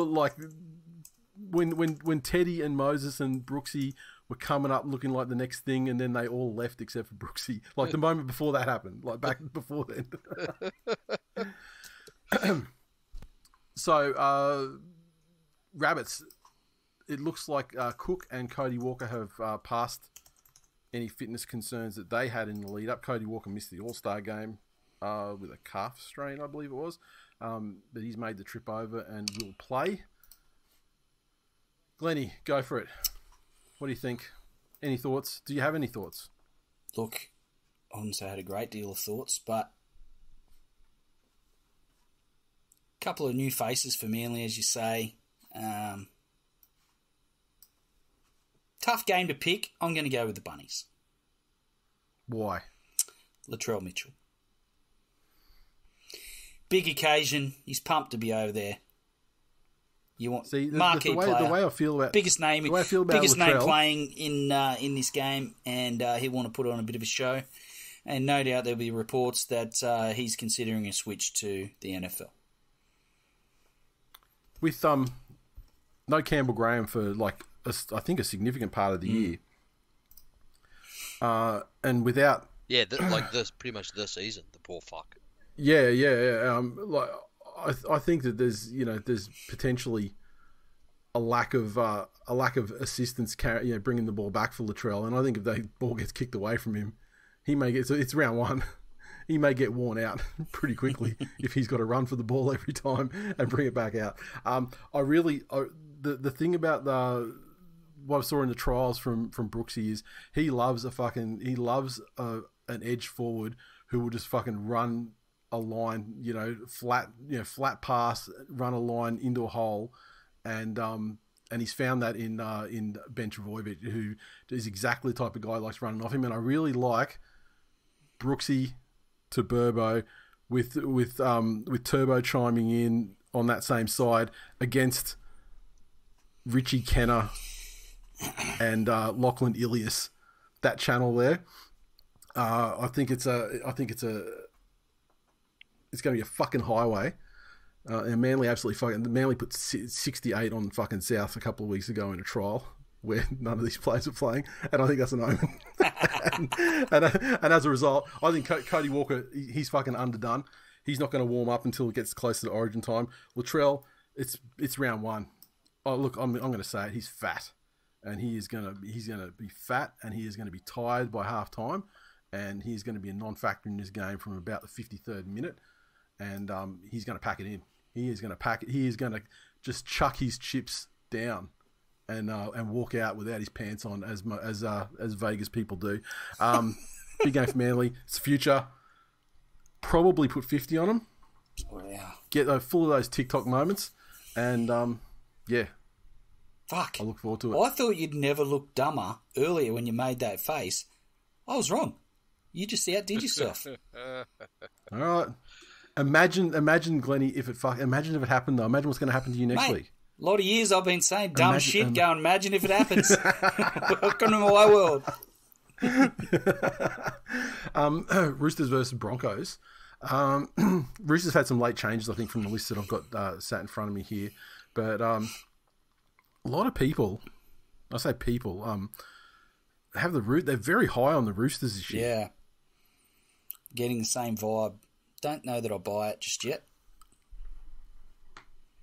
like when Teddy and Moses and Brooksy were coming up looking like the next thing, and then they all left except for Brooksy. Like the moment before that happened, like back before then. So Rabbits, it looks like Cook and Cody Walker have passed any fitness concerns that they had in the lead up. Cody Walker missed the All-Star game with a calf strain, I believe it was. But he's made the trip over and will play. Glennie, go for it. What do you think? Any thoughts? Do you have any thoughts? Look, I wouldn't say I had a great deal of thoughts, but a couple of new faces for Manly, as you say. Tough game to pick. I'm going to go with the Bunnies. Why? Latrell Mitchell. Big occasion. He's pumped to be over there. You want marquee player. The way I feel about biggest name playing in this game, and he'll want to put on a bit of a show. And no doubt there'll be reports that he's considering a switch to the NFL. With no Campbell Graham for I think a significant part of the year, and without this pretty much this season, the poor fuck. Yeah. I think that there's potentially a lack of assistance bringing the ball back for Latrell, and I think if the ball gets kicked away from him, he may get. So it's round 1. He may get worn out pretty quickly if he's got to run for the ball every time and bring it back out. The thing about what I saw in the trials from Brooksy is he loves an edge forward who will just fucking run a line, flat pass, run a line into a hole, and he's found that in Ben Travojevic, who is exactly the type of guy who likes running off him. And I really like Brooksy to Burbo with Turbo chiming in on that same side against Richie Kenner and Lachlan Ilias, that channel there. I think it's going to be a fucking highway. And Manly Manly put 68 on fucking South a couple of weeks ago in a trial where none of these players are playing, and I think that's an omen. and as a result, I think Cody Walker, he's fucking underdone. he's not going to warm up until it gets closer to Origin time. Latrell, it's round one. Oh, look, I'm going to say it. He's fat, and he's going to be fat, and he is going to be tired by half time, and he's going to be a non-factor in this game from about the 53rd minute, and he's going to pack it in. He is going to pack it. He is going to just chuck his chips down and walk out without his pants on, as Vegas people do. Big game for Manly. It's the future. Probably put 50 on him. Wow. Get full of those TikTok moments, and yeah. Fuck. I look forward to it. I thought you'd never look dumber earlier when you made that face. I was wrong. You just outdid yourself. All right. Imagine, Glennie, imagine if it happened though. Imagine what's going to happen to you next week. A lot of years I've been saying dumb shit. Go and imagine if it happens. Welcome to my world. Roosters versus Broncos. Roosters had some late changes, I think, from the list that I've got sat in front of me here. But a lot of people, I say people, have they're very high on the Roosters this year. Yeah. Getting the same vibe. Don't know that I buy it just yet.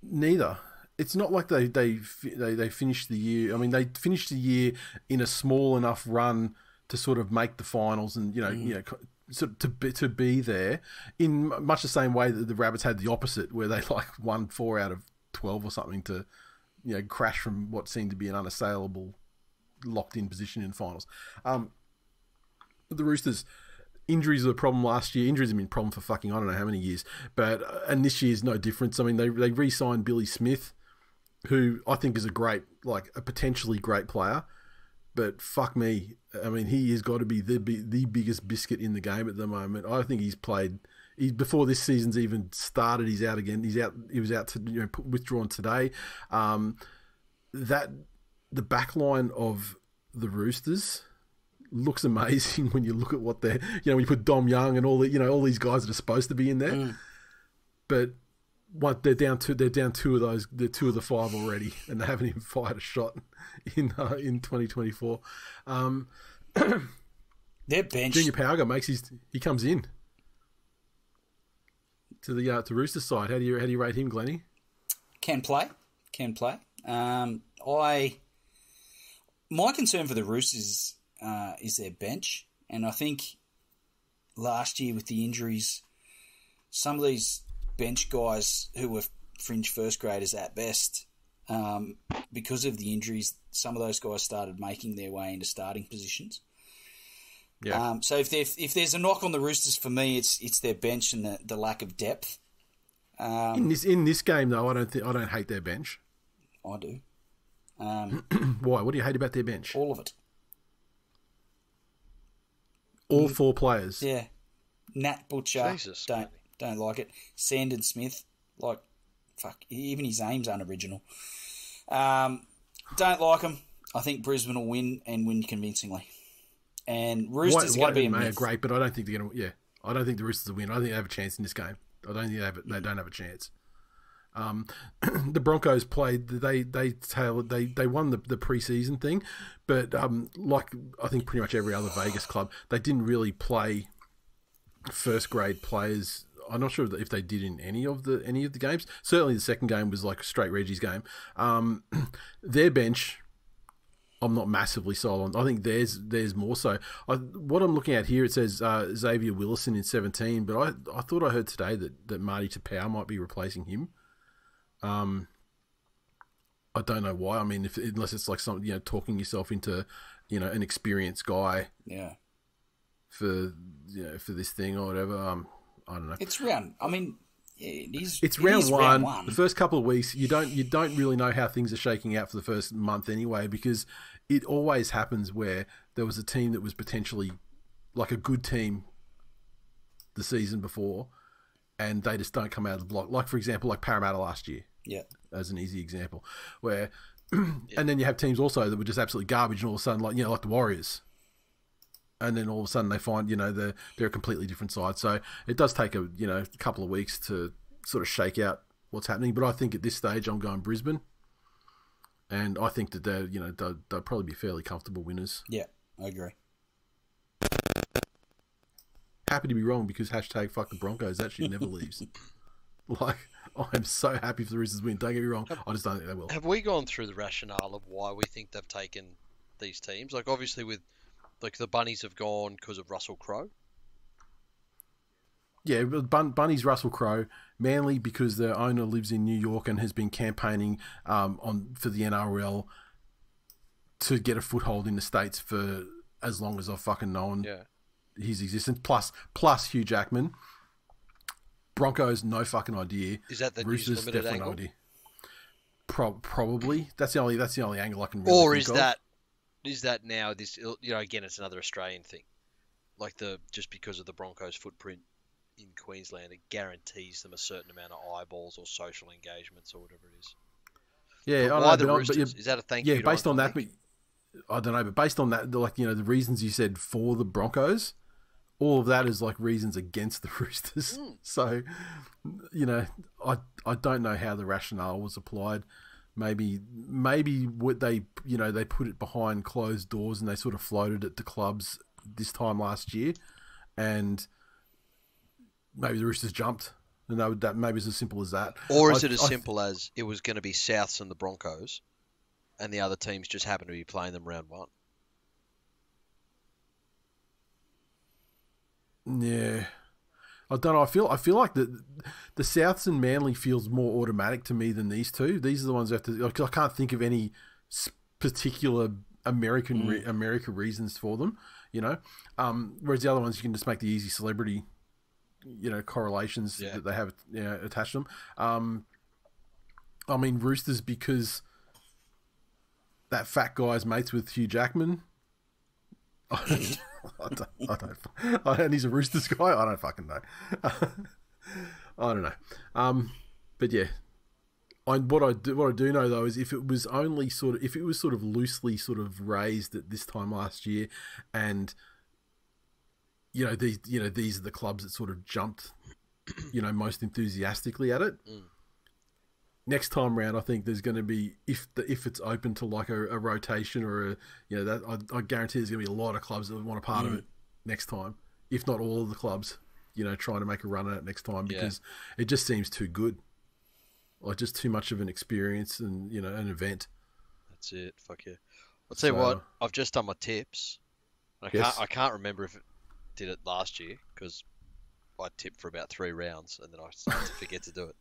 Neither. It's not like they finished the year. I mean, they finished the year in a small enough run to sort of make the finals, and sort of to be there in much the same way that the Rabbits had the opposite, where they won 4 out of 12 or something to crash from what seemed to be an unassailable locked in position in finals. The Roosters. Injuries were a problem last year. Injuries have been a problem for fucking I don't know how many years. And this year's no difference. I mean, they re-signed Billy Smith, who I think is a potentially great player. But fuck me, I mean, he has got to be the biggest biscuit in the game at the moment. I think before this season's even started, he's out again. He was out to withdrawn today. The backline of the Roosters looks amazing when you look at what they're, when you put Dom Young and all these guys that are supposed to be in there. But they're down two of those, they're 2 of the 5 already, and they haven't even fired a shot in 2024. Their bench. Junior Pauga he comes in to the to Roosters side. How do you rate him, Glennie? Can play. My concern for the Roosters is their bench, and I think last year with the injuries, some of these bench guys who were fringe first graders at best, because of the injuries, some of those guys started making their way into starting positions. Yeah. So if there's a knock on the Roosters for me, it's their bench and the lack of depth. In this game though, I don't hate their bench. I do. Why? What do you hate about their bench? All of it. All 4 players. Yeah. Nat Butcher. Jesus. Don't like it. Sandon Smith. Fuck. Even his name's unoriginal. Don't like him. I think Brisbane will win and win convincingly. And Roosters are going to be a myth. Great, but I don't think they're going to. Yeah, I don't think the Roosters will win. I don't think they have a chance in this game. I don't think they don't have a chance. The Broncos played. They won the preseason thing, but like I think pretty much every other Vegas club, they didn't really play first grade players. I'm not sure if they did in any of the games. Certainly, the second game was like straight Reggie's game. Their bench, I'm not massively sold on. I think there's more so. What I'm looking at here, it says Xavier Willison in 17, but I thought I heard today that Marty Tapau might be replacing him. I don't know why. I mean, unless it's like something, talking yourself into, an experienced guy. Yeah. For this thing or whatever. I don't know. It's round. I mean, it is. It's round one. The first couple of weeks, you don't really know how things are shaking out for the first month anyway, because it always happens where there was a team that was potentially like a good team the season before, and they just don't come out of the block. Like for example, like Parramatta last year. Yeah. As an easy example, where, and then you have teams also that were just absolutely garbage, and all of a sudden, like the Warriors, and then all of a sudden they find they're a completely different side. So it does take a couple of weeks to sort of shake out what's happening. But I think at this stage, I'm going Brisbane, and I think that they'll probably be fairly comfortable winners. Yeah, I agree. happy to be wrong because hashtag fucking Broncos. That shit never leaves. Like, I'm so happy for the Roosters win. Don't get me wrong. I just don't think they will. Have we gone through the rationale of why we think they've taken these teams? Like, obviously, with like the Bunnies have gone because of Russell Crowe. Yeah, Bunny's Russell Crowe. Manly because their owner lives in New York and has been campaigning for the NRL to get a foothold in the States for as long as I've fucking known his existence. Plus Hugh Jackman. Broncos, no fucking idea. Is that the Roosters, News Limited definitely angle? no idea. Probably. That's the only angle I can really Or think is that now this? Again, it's another Australian thing. Like just because of the Broncos' footprint in Queensland, it guarantees them a certain amount of eyeballs or social engagements or whatever it is. Yeah, but why the Roosters? Is that a thank you? Yeah, based on that, I don't know, but based on that, like the reasons you said for the Broncos, all of that is like reasons against the Roosters. So, I don't know how the rationale was applied. Maybe what they put it behind closed doors and they sort of floated it to clubs this time last year, and maybe the Roosters jumped, and that maybe it's as simple as that. Or is it as simple as it was going to be Souths and the Broncos, and the other teams just happen to be playing them round one? Yeah, I don't know. I feel like the Souths and Manly feels more automatic to me than these two. These are the ones that have to. Like, I can't think of any particular America reasons for them. Whereas the other ones you can just make the easy celebrity, correlations that they have attached to them. I mean, Roosters because that fat guy's mates with Hugh Jackman. I don't. And he's a Roosters guy. I don't fucking know. I don't know. But yeah, what I do know though is if it was sort of loosely sort of raised at this time last year, and these are the clubs that sort of jumped, most enthusiastically at it. Next time round, I think there's going to be if it's open to like a rotation or I guarantee there's going to be a lot of clubs that want a part of it next time, if not all of the clubs, trying to make a run at it next time because it just seems too good, like just too much of an experience and an event. That's it. Fuck yeah. I'll tell you what. I've just done my tips. I can't remember if it did it last year because I tipped for about 3 rounds and then I started to forget to do it.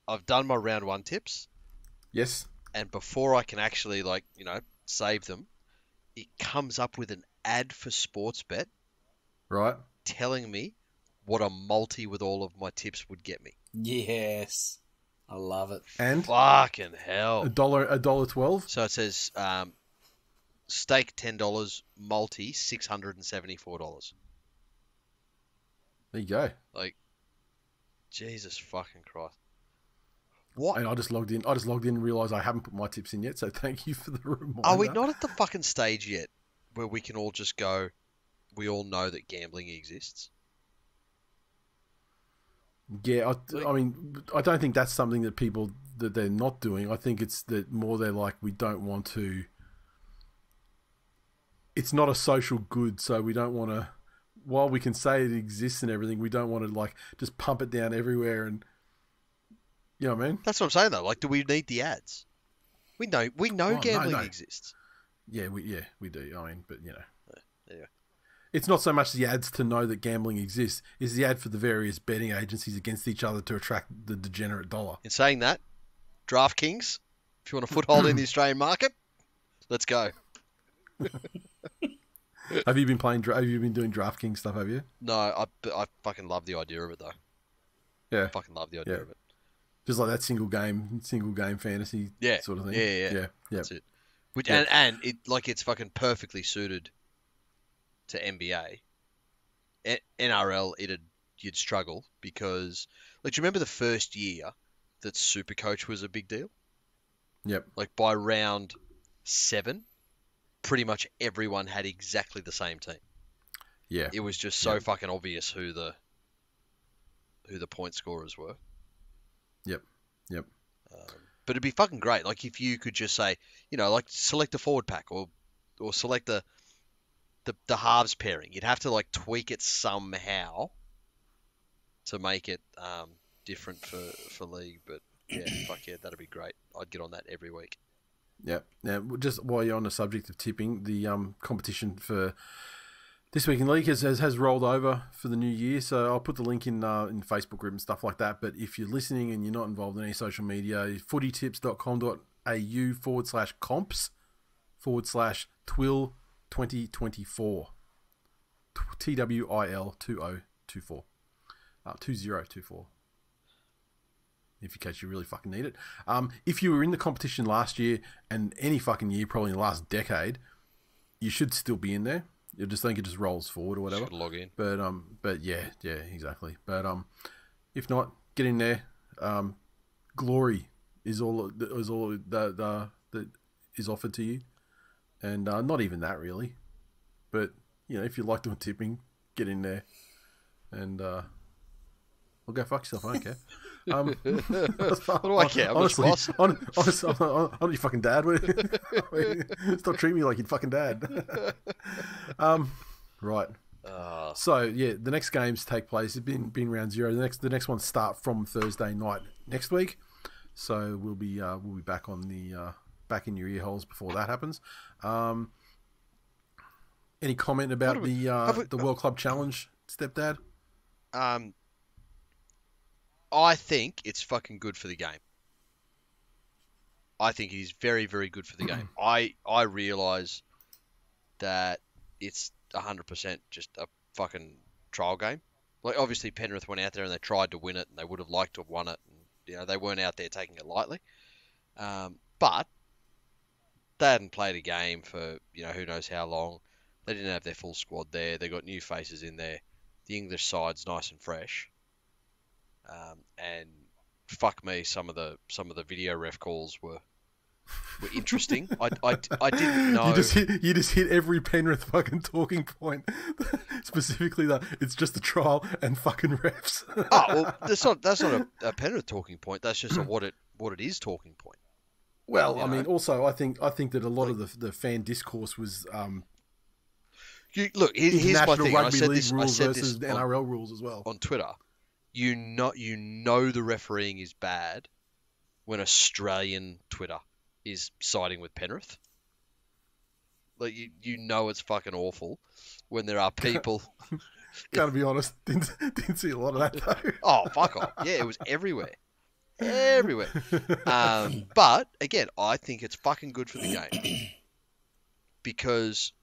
I've done my round 1 tips. Yes. And before I can actually save them, it comes up with an ad for Sportsbet. Right. Telling me what a multi with all of my tips would get me. Yes. I love it. And fucking hell. $1.12. So it says stake $10, multi $674. There you go. Like, Jesus fucking Christ. What? And I just logged in and realised I haven't put my tips in yet, so thank you for the reminder. Are we not at the fucking stage yet where we can all just go, we all know that gambling exists? Yeah, I mean, I don't think that's something that they're not doing. I think it's that more they're like, we don't want to... It's not a social good, so we don't want to... While we can say it exists and everything, we don't want to like just pump it down everywhere and... You know what I mean? That's what I'm saying though. Like, do we need the ads? We know gambling exists. Yeah, we do. I mean, but Yeah. It's not so much the ads to know that gambling exists. It's the ad for the various betting agencies against each other to attract the degenerate dollar. In saying that, DraftKings, if you want a foothold in the Australian market, let's go. Have you been doing DraftKings stuff? Have you? No, I fucking love the idea of it though. Yeah, I fucking love the idea of it. Just like that single game fantasy sort of thing. Yeah. That's it. Which and it it's fucking perfectly suited to NBA. NRL you'd struggle because do you remember the first year that Supercoach was a big deal? Yep. Like by round 7, pretty much everyone had exactly the same team. Yeah. It was just so fucking obvious who the point scorers were. Yep. But it'd be fucking great. Like if you could just say, select a forward pack or select the halves pairing. You'd have to like tweak it somehow to make it different for league. But yeah, fuck yeah, that'd be great. I'd get on that every week. Yeah. Now, just while you're on the subject of tipping, the competition for this week in league has rolled over for the new year. So I'll put the link in the Facebook group and stuff like that. But if you're listening and you're not involved in any social media, footytips.com.au/comps/TWIL 2024. TWIL 2024. 2024. If in case you really fucking need it. If you were in the competition last year and any fucking year, probably in the last decade, you should still be in there. You just think it just rolls forward or whatever. Should log in. But yeah, exactly. But if not, get in there. Glory is all that is offered to you, and not even that really. But you know, if you like doing tipping, get in there, and well, go fuck yourself. I don't care. What do I care? Honestly, I'm not your fucking dad. Stop treating me like your fucking dad. Right. So yeah, the next games take place. It's been round zero. The next ones start from Thursday night next week. So we'll be back on the back in your ear holes before that happens. Any comment about the World Club Challenge, stepdad? I think it's fucking good for the game. I think it is very, very good for the game. I realise that it's 100% just a fucking trial game. Like, obviously Penrith went out there and they tried to win it, and they would have liked to have won it. And, you know, they weren't out there taking it lightly. But they hadn't played a game for, you know, who knows how long. They didn't have their full squad there. They got new faces in there. The English side's nice and fresh. And fuck me, some of the video ref calls were interesting. I didn't know. You just hit every Penrith fucking talking point. Specifically, that it's just a trial and fucking refs. Well, that's not a Penrith talking point. That's just a what it is talking point. Well, I mean, also I think that a lot of the fan discourse was look. Here's my thing. I said this versus the NRL rules as well on Twitter. You know the refereeing is bad when Australian Twitter is siding with Penrith. Like you know it's fucking awful when there are people. Gotta be honest, didn't see a lot of that though. Oh, fuck off! Yeah, it was everywhere. But again, I think it's fucking good for the game because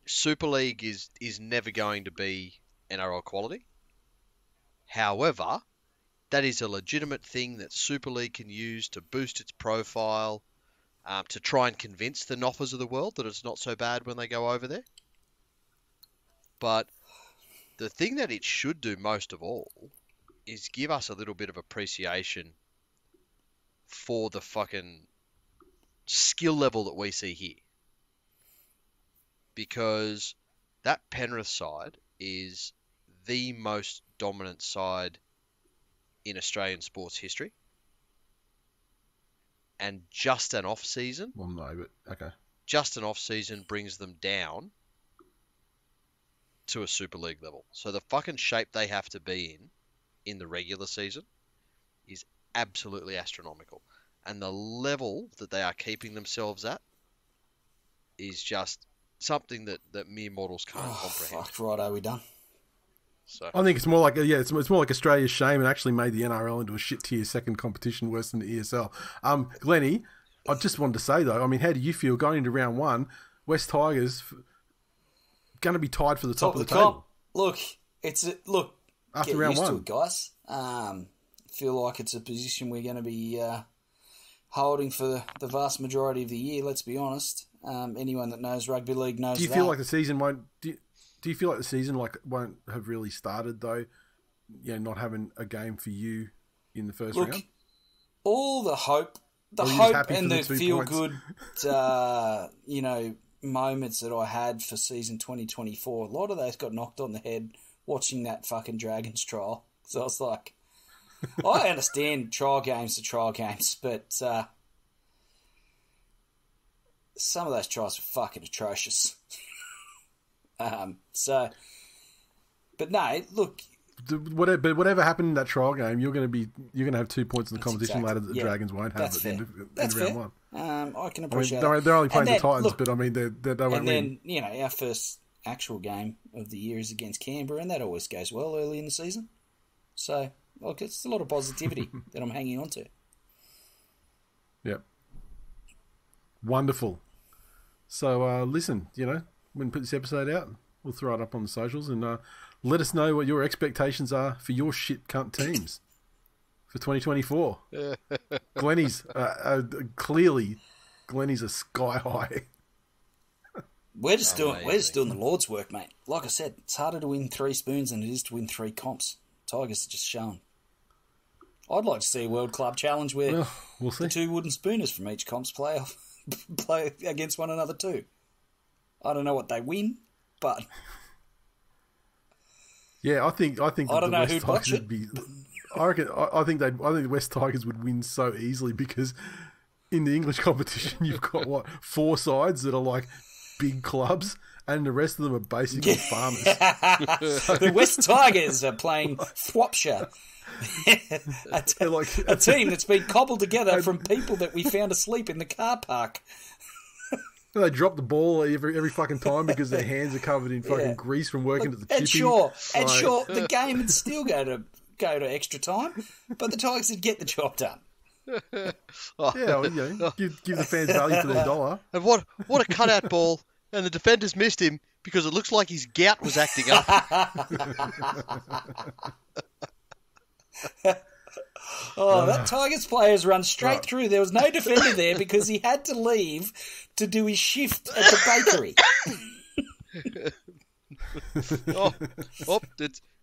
Super League is never going to be NRL quality. However, that is a legitimate thing that Super League can use to boost its profile, to try and convince the Noffers of the world that it's not so bad when they go over there. But the thing that it should do most of all is give us a little bit of appreciation for the fucking skill level that we see here. Because that Penrith side is the most dominant side in Australian sports history. And just an off season. Well, no, but okay. Just an off season brings them down to a Super League level. So the fucking shape they have to be in the regular season is absolutely astronomical. And the level that they are keeping themselves at is just something that mere mortals can't comprehend. Fuck, right, are we done? So. I think it's more like it's more like Australia's shame and actually made the NRL into a shit tier second competition worse than the ESL. Glennie, I just wanted to say though, I mean, how do you feel going into round one? West Tigers going to be tied for the top of the table. Look, after get round used one, to it, guys. Feel like it's a position we're going to be holding for the vast majority of the year. Let's be honest. Anyone that knows rugby league knows. Do you feel like the season won't? Do you feel like the season won't have really started though? You know, not having a game for you in the first round. All the hope, and the feel good, moments that I had for season 2024. A lot of those got knocked on the head watching that fucking Dragons trial. So I was like, I understand trial games to trial games, but some of those trials were fucking atrocious. But no, look. Whatever happened in that trial game, you're going to have 2 points in the competition ladder that the Dragons won't have at the end of round one. I can appreciate that. They're only playing the Titans, but I mean, they won't win. And then, our first actual game of the year is against Canberra, and that always goes well early in the season. So, look, it's a lot of positivity that I'm hanging on to. Yep. Wonderful. So, listen, when we put this episode out, we'll throw it up on the socials and let us know what your expectations are for your shit cunt teams for 2024. Glennie's, clearly, Glennie's are sky high. We're just doing the Lord's work, mate. Like I said, it's harder to win 3 spoons than it is to win 3 comps. Tigers are just shown. I'd like to see a World Club Challenge where we'll see. The 2 wooden spooners from each comps play against one another too. I don't know what they win, but yeah, I think I don't know who'd watch it. I think the West Tigers would win so easily because in the English competition you've got 4 sides that are like big clubs, and the rest of them are basically farmers. The West Tigers are playing Thwopshire. A team that's been cobbled together from people that we found asleep in the car park. They drop the ball every fucking time because their hands are covered in fucking grease from working at the chippy. And sure, the game would still go to extra time, but the Tigers would get the job done. Yeah, give the fans value for their dollar. And what a cutout ball, and the defenders missed him because it looks like his gout was acting up. That Tigers player's run straight through. There was no defender there because he had to leave to do his shift at the bakery.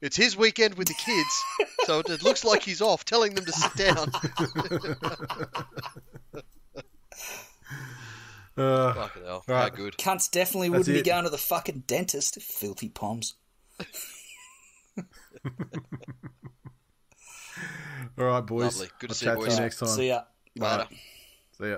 It's his weekend with the kids, so it looks like he's off, telling them to sit down. Fucking hell, how good. Cunts definitely wouldn't be going to the fucking dentist, filthy poms. All right, boys. Lovely. Good to I'll see you, boys. next time. See ya. Later. See ya.